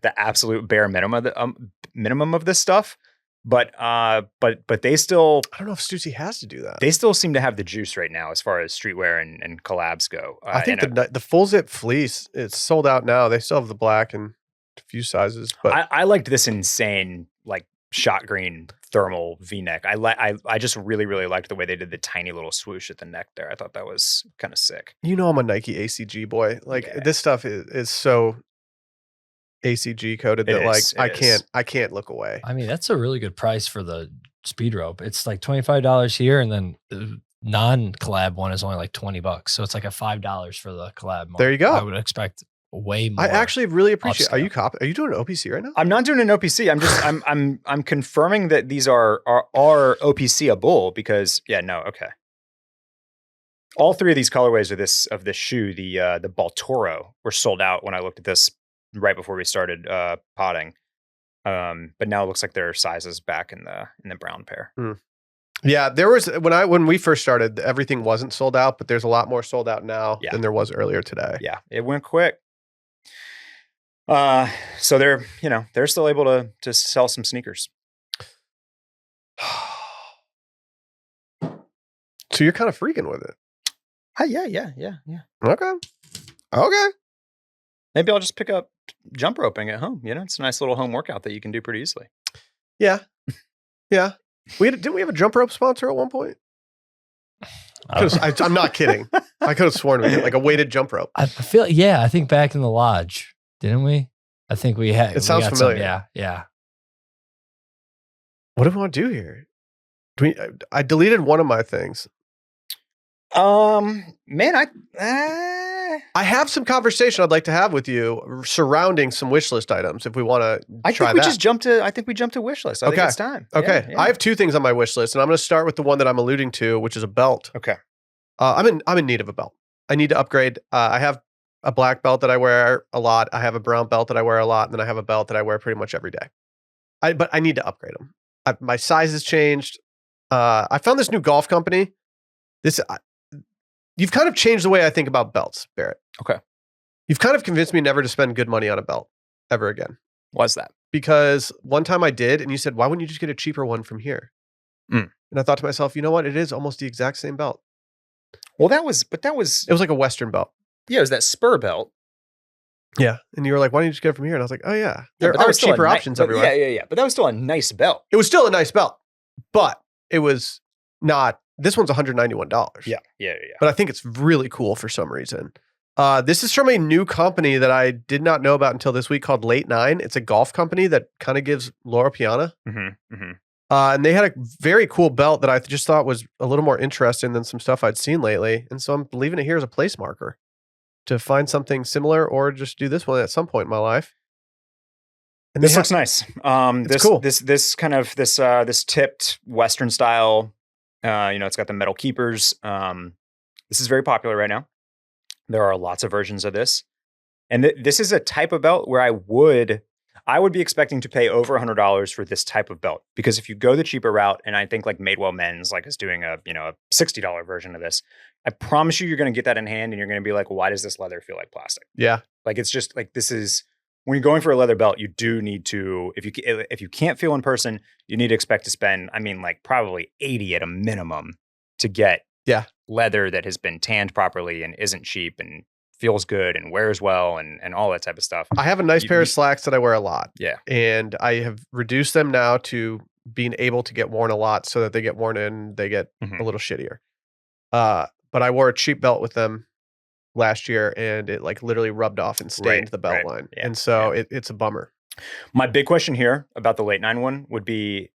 the absolute bare minimum of this stuff. But they still, I don't know if Stussy has to do that. they still seem to have the juice right now as far as streetwear and collabs go. I think the full zip fleece, it's sold out now. They still have the black and a few sizes, but I liked this insane like shot green thermal V-neck. I just really, really liked the way they did the tiny little swoosh at the neck there. I thought that was kind of sick. you know I'm a Nike ACG boy. Like Yeah. this stuff is so ACG coded It that like is, it is. I can't look away. I mean, that's a really good price for the speed rope. It's like $25 here, and then the non-collab one is only like $20. So it's like a $5 for the collab one. There you go. I would expect way more. I actually really appreciate. upscale. Are you doing an OPC right now? I'm not doing an OPC. I'm just I'm confirming that these are OPC-able because okay. All three of these colorways of this shoe, the Baltoro, were sold out when I looked at this right before we started potting. But now it looks like there are sizes back in the brown pair. Yeah, there was when we first started, everything wasn't sold out, but there's a lot more sold out now Yeah. than there was earlier today. Yeah, it went quick. So they're still able to sell some sneakers. So you're kind of freaking with it. Yeah. Okay. Maybe I'll just pick up jump roping at home. It's a nice little home workout that you can do pretty easily. Yeah. Didn't we have a jump rope sponsor at one point? I'm not kidding. I could have sworn we did, like a weighted jump rope. I feel, I think back in the lodge, didn't we? I think we had. It sounds familiar. Yeah. What do we want to do here? I deleted one of my things. Man, I have some conversation I'd like to have with you surrounding some wish list items if we want to try that. I think we jumped to wish list. I think it's time. Okay. Yeah. I have two things on my wish list, and I'm going to start with the one that I'm alluding to, which is a belt. Okay. I'm in need of a belt. I need to upgrade. I have a black belt that I wear a lot. I have a brown belt that I wear a lot, and then I have a belt that I wear pretty much every day. But I need to upgrade them. My size has changed. I found this new golf company. You've kind of changed the way I think about belts, Barrett. Okay. You've kind of convinced me never to spend good money on a belt ever again. Why's that? Because one time I did, and you said, why wouldn't you just get a cheaper one from here? And I thought to myself, you know what? It is almost the exact same belt. Well, it was like a Western belt. Yeah, it was that spur belt. Yeah. And you were like, why don't you just get it from here? And I was like, oh yeah. There are cheaper options everywhere. Yeah. But that was still a nice belt. It was still a nice belt, but it was not. This one's $191. Yeah. But I think it's really cool for some reason. This is from a new company that I did not know about until this week called Late Nine. It's a golf company that kind of gives Laura Piana. And they had a very cool belt that I just thought was a little more interesting than some stuff I'd seen lately. And so I'm leaving it here as a place marker to find something similar or just do this one at some point in my life. And this looks nice. It's cool. This tipped Western style. It's got the metal keepers. This is very popular right now. There are lots of versions of this. And this is a type of belt where I would be expecting to pay over $100 for this type of belt. Because if you go the cheaper route, and I think like Madewell Men's is doing a $60 version of this, I promise you're going to get that in hand and you're going to be like, why does this leather feel like plastic? Yeah. Like it's just like this is when you're going for a leather belt, you do need to, if you can't feel in person, you need to expect to spend, probably $80 at a minimum to get leather that has been tanned properly and isn't cheap and feels good and wears well and all that type of stuff. I have a nice pair of slacks that I wear a lot. Yeah. And I have reduced them now to being able to get worn a lot so that they get worn in, they get a little shittier. But I wore a cheap belt with them last year and it literally rubbed off and stained the belt line. Yeah, and so it's a bummer. My big question here about the Late Nine one would be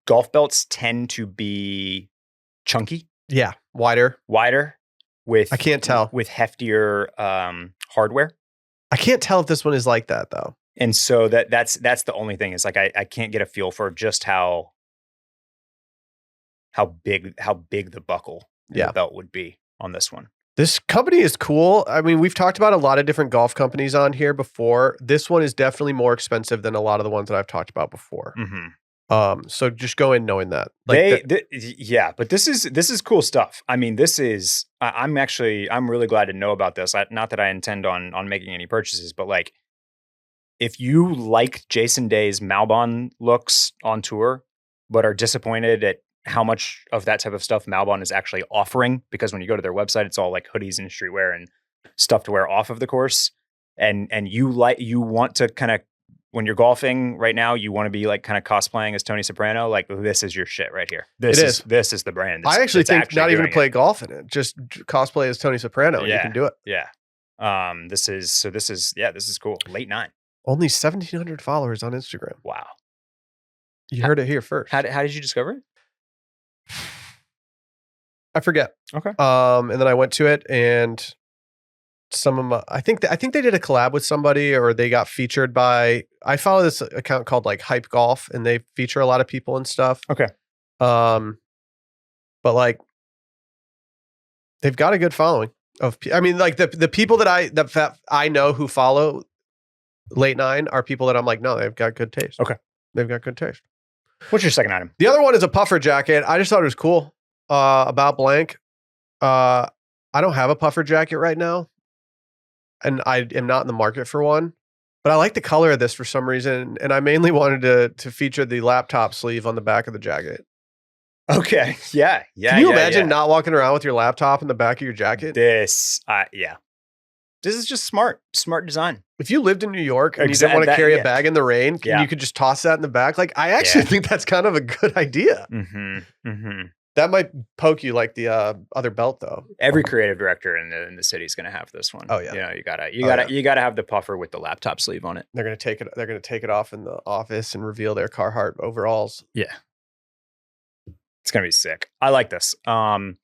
golf belts tend to be chunky. Yeah. Wider. With I can't tell. With heftier hardware. I can't tell if this one is like that though. And so that's the only thing is like I can't get a feel for just how big the buckle and Yeah. the belt would be on this one. This company is cool. I mean, we've talked about a lot of different golf companies on here before. This one is definitely more expensive than a lot of the ones that I've talked about before. So just go in knowing that. Yeah, but this is cool stuff. I mean, this is I'm really glad to know about this. Not that I intend on making any purchases, but like if you like Jason Day's Malbon looks on tour, but are disappointed at how much of that type of stuff Malbon is actually offering, because when you go to their website, it's all like hoodies and streetwear and stuff to wear off of the course. And you want to kind of, when you're golfing right now, you want to be like kind of cosplaying as Tony Soprano. Like this is your shit right here. This is the brand. I actually think not even to play golf in it, just cosplay as Tony Soprano. Yeah, you can do it. Yeah. This is cool. Late 9. Only 1,700 followers on Instagram. Wow. You heard it here first. How did you discover it? I forget. Okay. And then I went to it, and some of my, I think they did a collab with somebody, or they got featured by. I follow this account called like Hype Golf, and they feature a lot of people and stuff. Okay. But like, they've got a good following of. I mean, like the people that I know who follow Late 9 are people that I'm like, no, they've got good taste. Okay. They've got good taste. What's your second item? The other one is a puffer jacket. I just thought it was cool. About blank. I don't have a puffer jacket right now, and I am not in the market for one. But I like the color of this for some reason, and I mainly wanted to feature the laptop sleeve on the back of the jacket. Okay. Yeah. Can you imagine not walking around with your laptop in the back of your jacket? This is just smart design. If you lived in New York and you didn't want to carry a bag in the rain, you could just toss that in the back. Like, I actually think that's kind of a good idea. That might poke you like the other belt, though. Every creative director in the city is going to have this one. Oh yeah, you know, you gotta have the puffer with the laptop sleeve on it. They're gonna take it. They're gonna take it off in the office and reveal their Carhartt overalls. Yeah, it's gonna be sick. I like this. I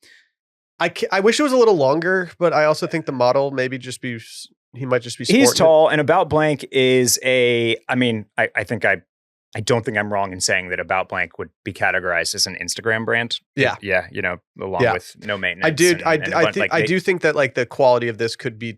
wish it was a little longer, but I also think the model maybe just be. He might just be. He's tall, and About Blank is a. I mean, I don't think I'm wrong in saying that About Blank would be categorized as an Instagram brand. Yeah. Yeah. You know, along with no maintenance. I do think that like the quality of this could be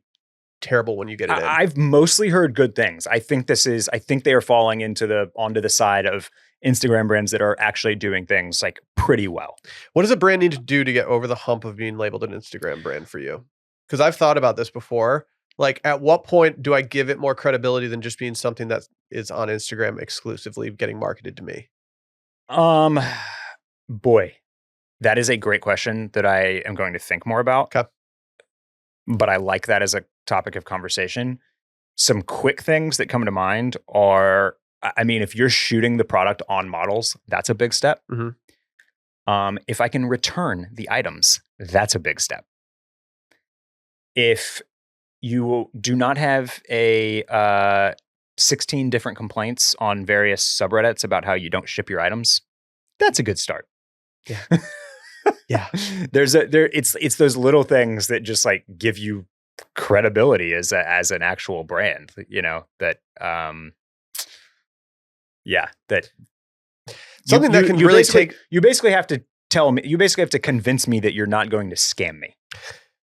terrible when you get it in. I've mostly heard good things. I think they are falling onto the side of Instagram brands that are actually doing things like pretty well. What does a brand need to do to get over the hump of being labeled an Instagram brand for you? Because I've thought about this before. Like, at what point do I give it more credibility than just being something that is on Instagram exclusively getting marketed to me? Boy, that is a great question that I am going to think more about. Okay. But I like that as a topic of conversation. Some quick things that come to mind are, I mean, if you're shooting the product on models, that's a big step. If I can return the items, that's a big step. If you do not have a 16 different complaints on various subreddits about how you don't ship your items, that's a good start. Yeah. Yeah. It's those little things that just like give you credibility as an actual brand, you know, that something that can really take. You basically have to tell me, you basically have to convince me that you're not going to scam me.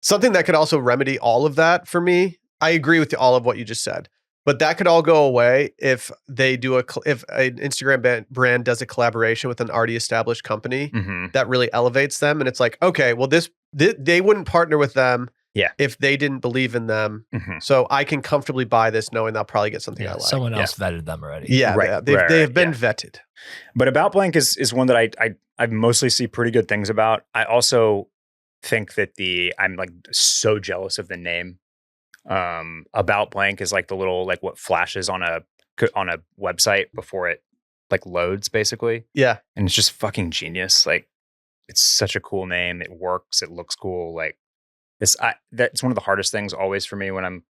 Something that could also remedy all of that for me. I agree with all of what you just said, but that could all go away if they do if an Instagram brand does a collaboration with an already established company that really elevates them. And it's like, okay, well, they wouldn't partner with them if they didn't believe in them. So I can comfortably buy this knowing they'll probably get something I like. Someone else vetted them already. Yeah, right. They've been vetted. But About Blank is one that I mostly see pretty good things about. I also think that I'm like so jealous of the name. About Blank is like the little, like what flashes on a website before it like loads, basically. Yeah. And it's just fucking genius. Like, it's such a cool name. It works. It looks cool. Like that's one of the hardest things always for me when I'm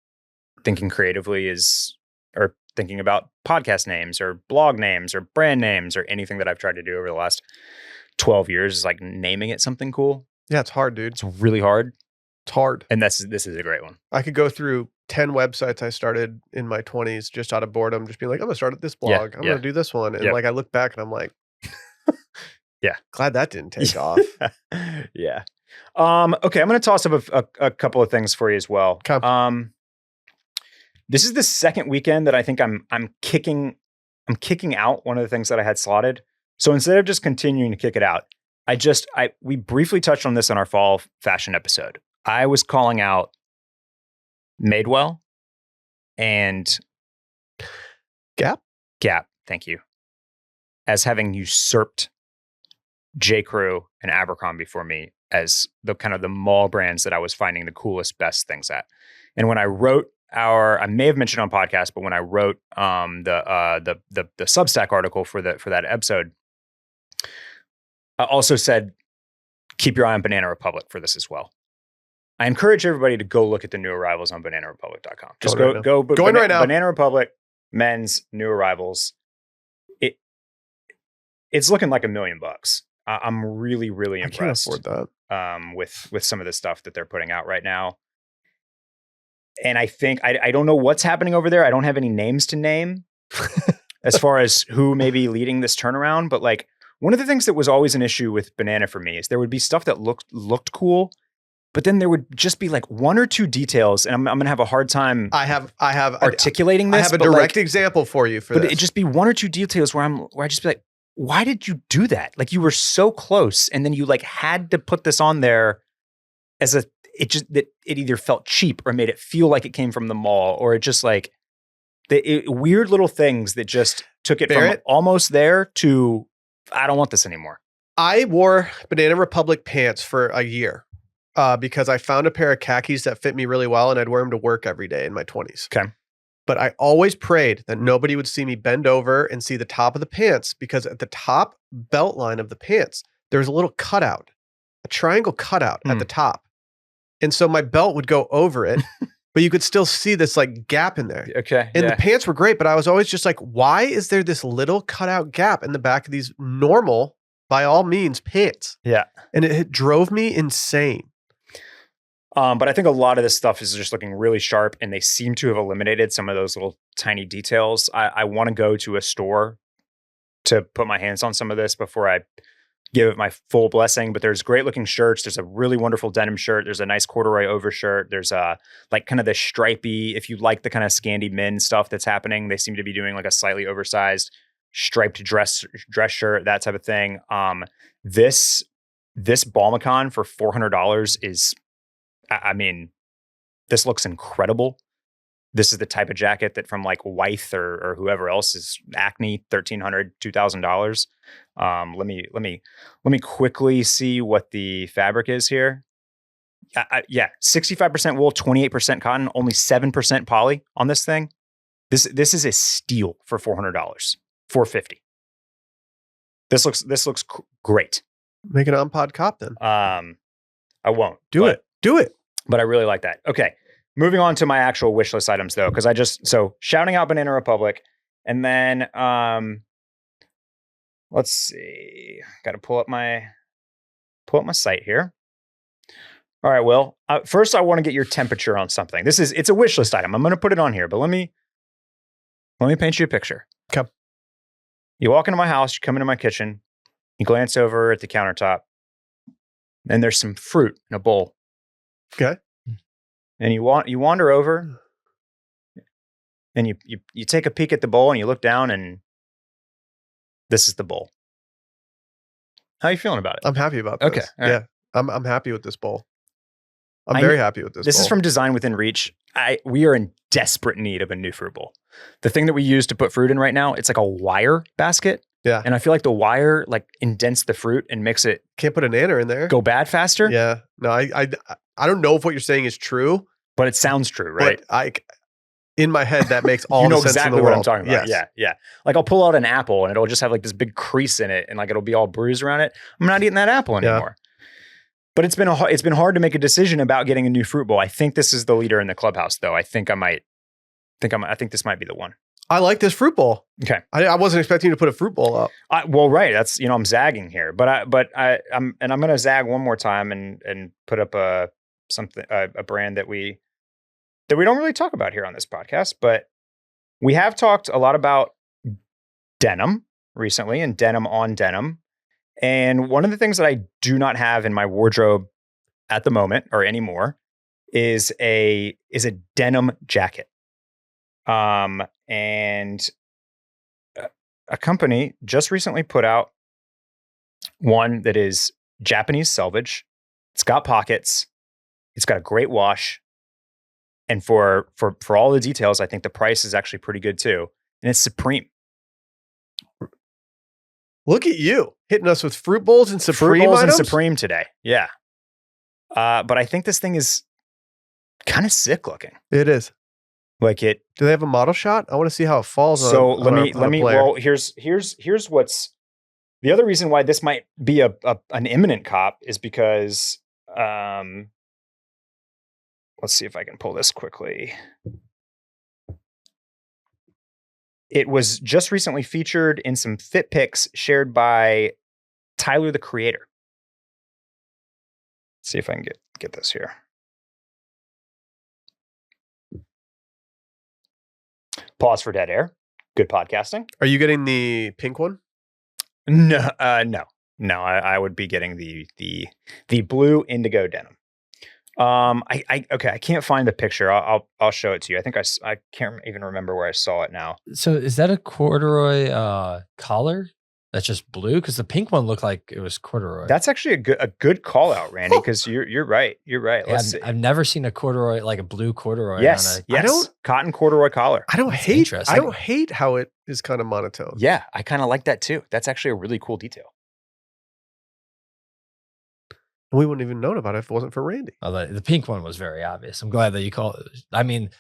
thinking creatively or thinking about podcast names or blog names or brand names or anything that I've tried to do over the last 12 years is like naming it something cool. Yeah, it's hard, dude. It's really hard. It's hard. And this is a great one. I could go through 10 websites I started in my 20s just out of boredom, just being like, I'm gonna start this Yeah, blog. I'm yeah. gonna do this one. And Yep. like I look back and I'm like, Yeah. glad that didn't take off. Yeah. Okay, I'm going to toss up a couple of things for you as well. Okay. This is the second weekend that I think I'm kicking out one of the things that I had slotted. So instead of just continuing to kick it out, we briefly touched on this in our fall fashion episode. I was calling out Madewell and Gap. Thank you. As having usurped J. Crew and Abercrombie for me as the kind of the mall brands that I was finding the coolest, best things at. And when I wrote I may have mentioned on podcast, but when I wrote the Substack article for that episode, I also said, keep your eye on Banana Republic for this as well. I encourage everybody to go look at the new arrivals on bananarepublic.com. Just Going right now. Banana Republic men's new arrivals. It's looking like $1 million. I'm really, really impressed. I can't afford that. With some of the stuff that they're putting out right now. And I think I don't know what's happening over there. I don't have any names to name as far as who may be leading this turnaround. But like one of the things that was always an issue with Banana for me is there would be stuff that looked cool, but then there would just be like one or two details, and I'm gonna have a hard time. I have articulating this. I have a direct example for you for this. But it'd just be one or two details where I just be like, why did you do that? Like you were so close, and then you like had to put this on there as it either felt cheap or made it feel like it came from the mall, or it just like weird little things that just took it from almost there to I don't want this anymore. I wore Banana Republic pants for a year because I found a pair of khakis that fit me really well, and I'd wear them to work every day in my 20s. Okay. But I always prayed that nobody would see me bend over and see the top of the pants, because at the top belt line of the pants, there was a little cutout, a triangle cutout at the top. And so my belt would go over it, but you could still see this like gap in there. Okay. And the pants were great, but I was always just like, why is there this little cutout gap in the back of these normal, by all means, pants? Yeah. And it drove me insane. But I think a lot of this stuff is just looking really sharp, and they seem to have eliminated some of those little tiny details. I want to go to a store to put my hands on some of this before I give it my full blessing. But there's great looking shirts. There's a really wonderful denim shirt. There's a nice corduroy overshirt. There's like kind of the stripy, if you like the kind of Scandi men stuff that's happening, they seem to be doing like a slightly oversized striped dress shirt, that type of thing. This Balmacon for $400 is, I mean, this looks incredible. This is the type of jacket that from like Wythe or whoever else is Acne, $1,300, $2,000. Let me quickly see what the fabric is here. Yeah, 65% wool, 28% cotton, only 7% poly on this thing. This is a steal for $400, $450. This looks great. Make it on Pod Cop then. I won't do it. But I really like that. Okay. Moving on to my actual wish list items though, because so shouting out Banana Republic, and then let's see. Got to pull up my site here. All right, Will. First, I want to get your temperature on something. It's a wish list item. I'm going to put it on here, but let me paint you a picture. Okay. You walk into my house. You come into my kitchen. You glance over at the countertop, and there's some fruit in a bowl. Okay. And you wander over, and you take a peek at the bowl, and you look down, and this is the bowl. How are you feeling about it? I'm happy about this. Okay. Yeah. I'm happy with this bowl. I'm very happy with this bowl. This is from Design Within Reach. We are in desperate need of a new fruit bowl. The thing that we use to put fruit in right now, it's like a wire basket. Yeah. And I feel like the wire like indents the fruit and makes it can't put an anna in there. Go bad faster. Yeah. No, I don't know if what you're saying is true, but it sounds true, right? But in my head, that makes all the sense exactly in the world. What I'm talking about. Yes. Yeah. Like I'll pull out an apple and it'll just have like this big crease in it and like it'll be all bruised around it. I'm not eating that apple anymore. But it's been hard to make a decision about getting a new fruit bowl. I think this is the leader in the clubhouse, though. I think this might be the one. I like this fruit bowl. Okay. I wasn't expecting you to put a fruit bowl up. Well, right. That's, I'm zagging here, but I'm going to zag one more time and put up a brand that we that we don't really talk about here on this podcast, but we have talked a lot about denim recently and denim on denim. And one of the things that I do not have in my wardrobe at the moment or anymore is a denim jacket. And a company just recently put out one that is Japanese selvage. It's got pockets. It's got a great wash. And for all the details, I think the price is actually pretty good too. And it's Supreme. Look at you hitting us with fruit bowls and Supreme Fruit bowls items? and Supreme today. Yeah. But I think this thing is kind of sick looking. It is. Like it. Do they have a model shot? I want to see how it falls So on let me. Well, here's what's the other reason why this might be an imminent cop is because let's see if I can pull this quickly. It was just recently featured in some fit pics shared by Tyler, the Creator. Let's see if I can get this here. Pause for dead air. Good podcasting. Are you getting the pink one? No. I would be getting the blue indigo denim. I can't find the picture. I'll show it to you. I think I can't even remember where I saw it now. So is that a corduroy collar? That's just blue? Because the pink one looked like it was corduroy. That's actually a good call out, Randy, because you're right. You're right. Yeah, I've never seen a corduroy, like a blue corduroy. Yes. Cotton corduroy collar. I don't That's hate. interesting. I don't hate how it is kind of monotone. Yeah, I kind of like that too. That's actually a really cool detail. And we wouldn't even known about it if it wasn't for Randy. Oh, the pink one was very obvious. I'm glad that you call it. I mean,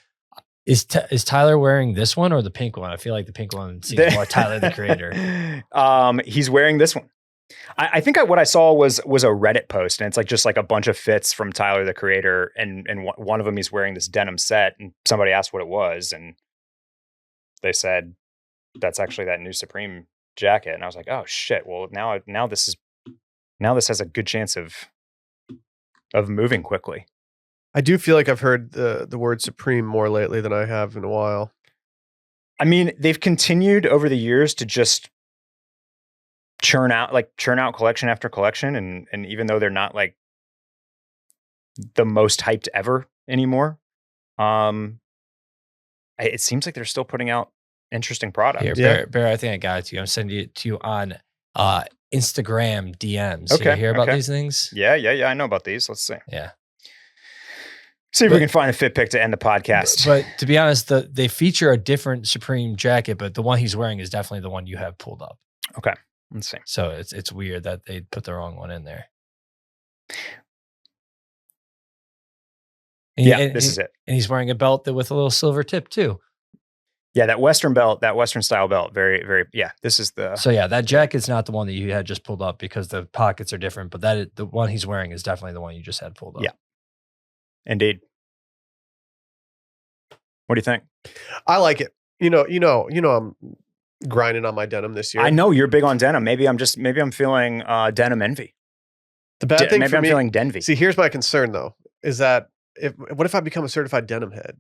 is Tyler wearing this one or the pink one? I feel like the pink one seems more Tyler, the Creator. He's wearing this one. I think what I saw was a Reddit post, and it's like just like a bunch of fits from Tyler, the Creator, and one of them he's wearing this denim set, and somebody asked what it was, and they said that's actually that new Supreme jacket, and I was like, oh shit! Well, now this has a good chance of moving quickly. I do feel like I've heard the word Supreme more lately than I have in a while. I mean, they've continued over the years to just churn out collection after collection, and even though they're not like the most hyped ever anymore, it seems like they're still putting out interesting products. Here, Bear, I think I got it to you. I'm sending it to you on Instagram DMs. Okay, You hear about these things? Yeah. I know about these. Let's see. Yeah. See if we can find a fit pic to end the podcast. But to be honest, they feature a different Supreme jacket, but the one he's wearing is definitely the one you have pulled up. Okay. Let's see. So it's weird that they put the wrong one in there. And this is it. And he's wearing a belt with a little silver tip too. Yeah, that Western belt, that Western style belt. Very, very, yeah, this is the... So yeah, that jacket's not the one that you had just pulled up because the pockets are different, but the one he's wearing is definitely the one you just had pulled up. Yeah. Indeed. What do you think? I like it. You know, I'm grinding on my denim this year. I know you're big on denim. Maybe I'm feeling denim envy. The bad thing maybe for I'm me, feeling denvy. See, here's my concern though, is that what if I become a certified denim head?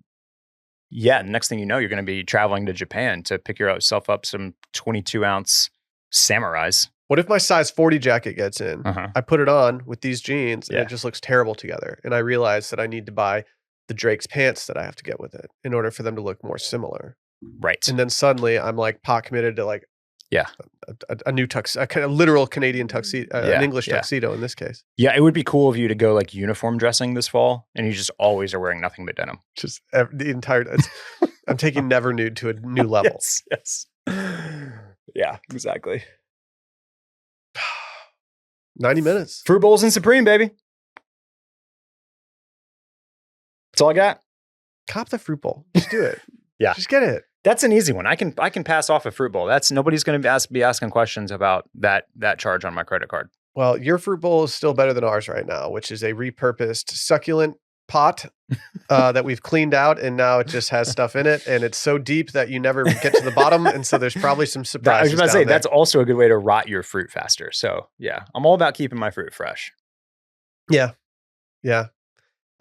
Yeah, next thing you know, you're going to be traveling to Japan to pick yourself up some 22-ounce samurais. What if my size 40 jacket gets in? Uh-huh. I put it on with these jeans and Yeah. it just looks terrible together. And I realize that I need to buy the Drake's pants that I have to get with it in order for them to look more similar. Right. And then suddenly I'm like pot committed to like a new a kind of literal Canadian tuxedo, an English tuxedo in this case. Yeah, it would be cool of you to go like uniform dressing this fall, and you just always are wearing nothing but denim. Just the entire. I'm taking Never Nude to a new level. Yes. Yeah, exactly. 90 minutes. Fruit bowls and Supreme, baby. That's all I got. Cop the fruit bowl. Just do it. Yeah. Just get it. That's an easy one. I can pass off a fruit bowl. That's nobody's going to be asking questions about that charge on my credit card. Well, your fruit bowl is still better than ours right now, which is a repurposed succulent pot that we've cleaned out, and now it just has stuff in it, and it's so deep that you never get to the bottom, and so there's probably some surprises. I was about to say down there. that's also a good way to rot your fruit faster. So yeah, I'm all about keeping my fruit fresh. Yeah.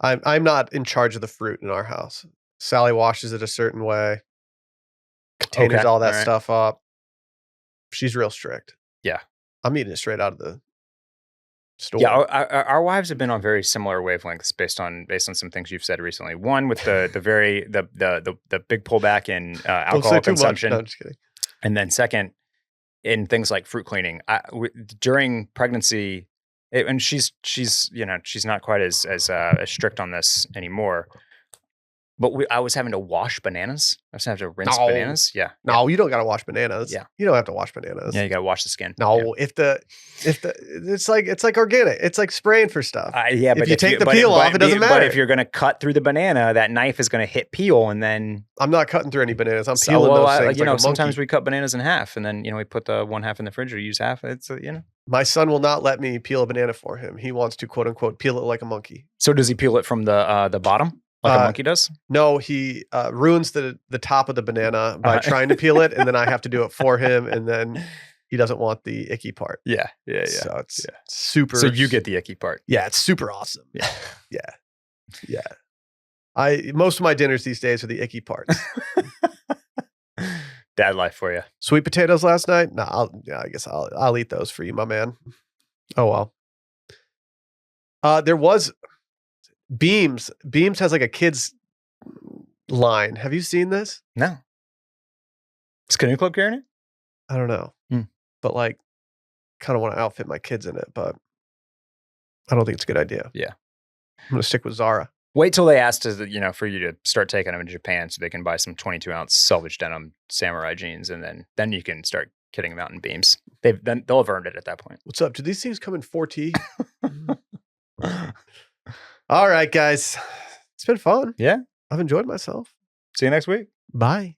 I'm not in charge of the fruit in our house. Sally washes it a certain way, containers Okay, all that all right. stuff up. She's real strict. Yeah. I'm eating it straight out of the store. Yeah, our wives have been on very similar wavelengths based on some things you've said recently. One with the big pullback in Don't say alcohol too much. consumption, No, I'm just kidding. and then second in things like fruit cleaning. During pregnancy, and she's not quite as strict on this anymore. But I was having to wash bananas. I was having to rinse No. bananas. Yeah. No, you don't got to wash bananas. Yeah. You don't have to wash bananas. Yeah, you got to wash the skin. No, if the it's like organic. It's like spraying for stuff. Yeah, but if you take the peel off, it doesn't matter. But if you're going to cut through the banana, that knife is going to hit peel, and then I'm not cutting through any bananas. I'm peeling those things. You know, like a sometimes monkey. we cut bananas in half, and then we put the one half in the fridge or use half. It's My son will not let me peel a banana for him. He wants to quote unquote peel it like a monkey. So does he peel it from the bottom like a monkey does? No, he ruins the top of the banana by trying to peel it, and then I have to do it for him, and then he doesn't want the icky part. Yeah. So it's super. So you get the icky part. Yeah, it's super awesome. Yeah. Yeah. Most of my dinners these days are the icky parts. Dad life for you. Sweet potatoes last night? No, I guess I'll eat those for you, my man. Oh well. There was Beams. Beams has like a kids line. Have you seen this? No. Is Canoe Club carrying it? I don't know. But like kind of want to outfit my kids in it, but I don't think it's a good idea. Yeah. I'm going to stick with Zara. Wait till they ask for you to start taking them to Japan so they can buy some 22-ounce selvage denim samurai jeans, and then you can start kitting them out in Beams. They'll have earned it at that point. What's up? Do these things come in 4T? All right, guys. It's been fun. Yeah. I've enjoyed myself. See you next week. Bye.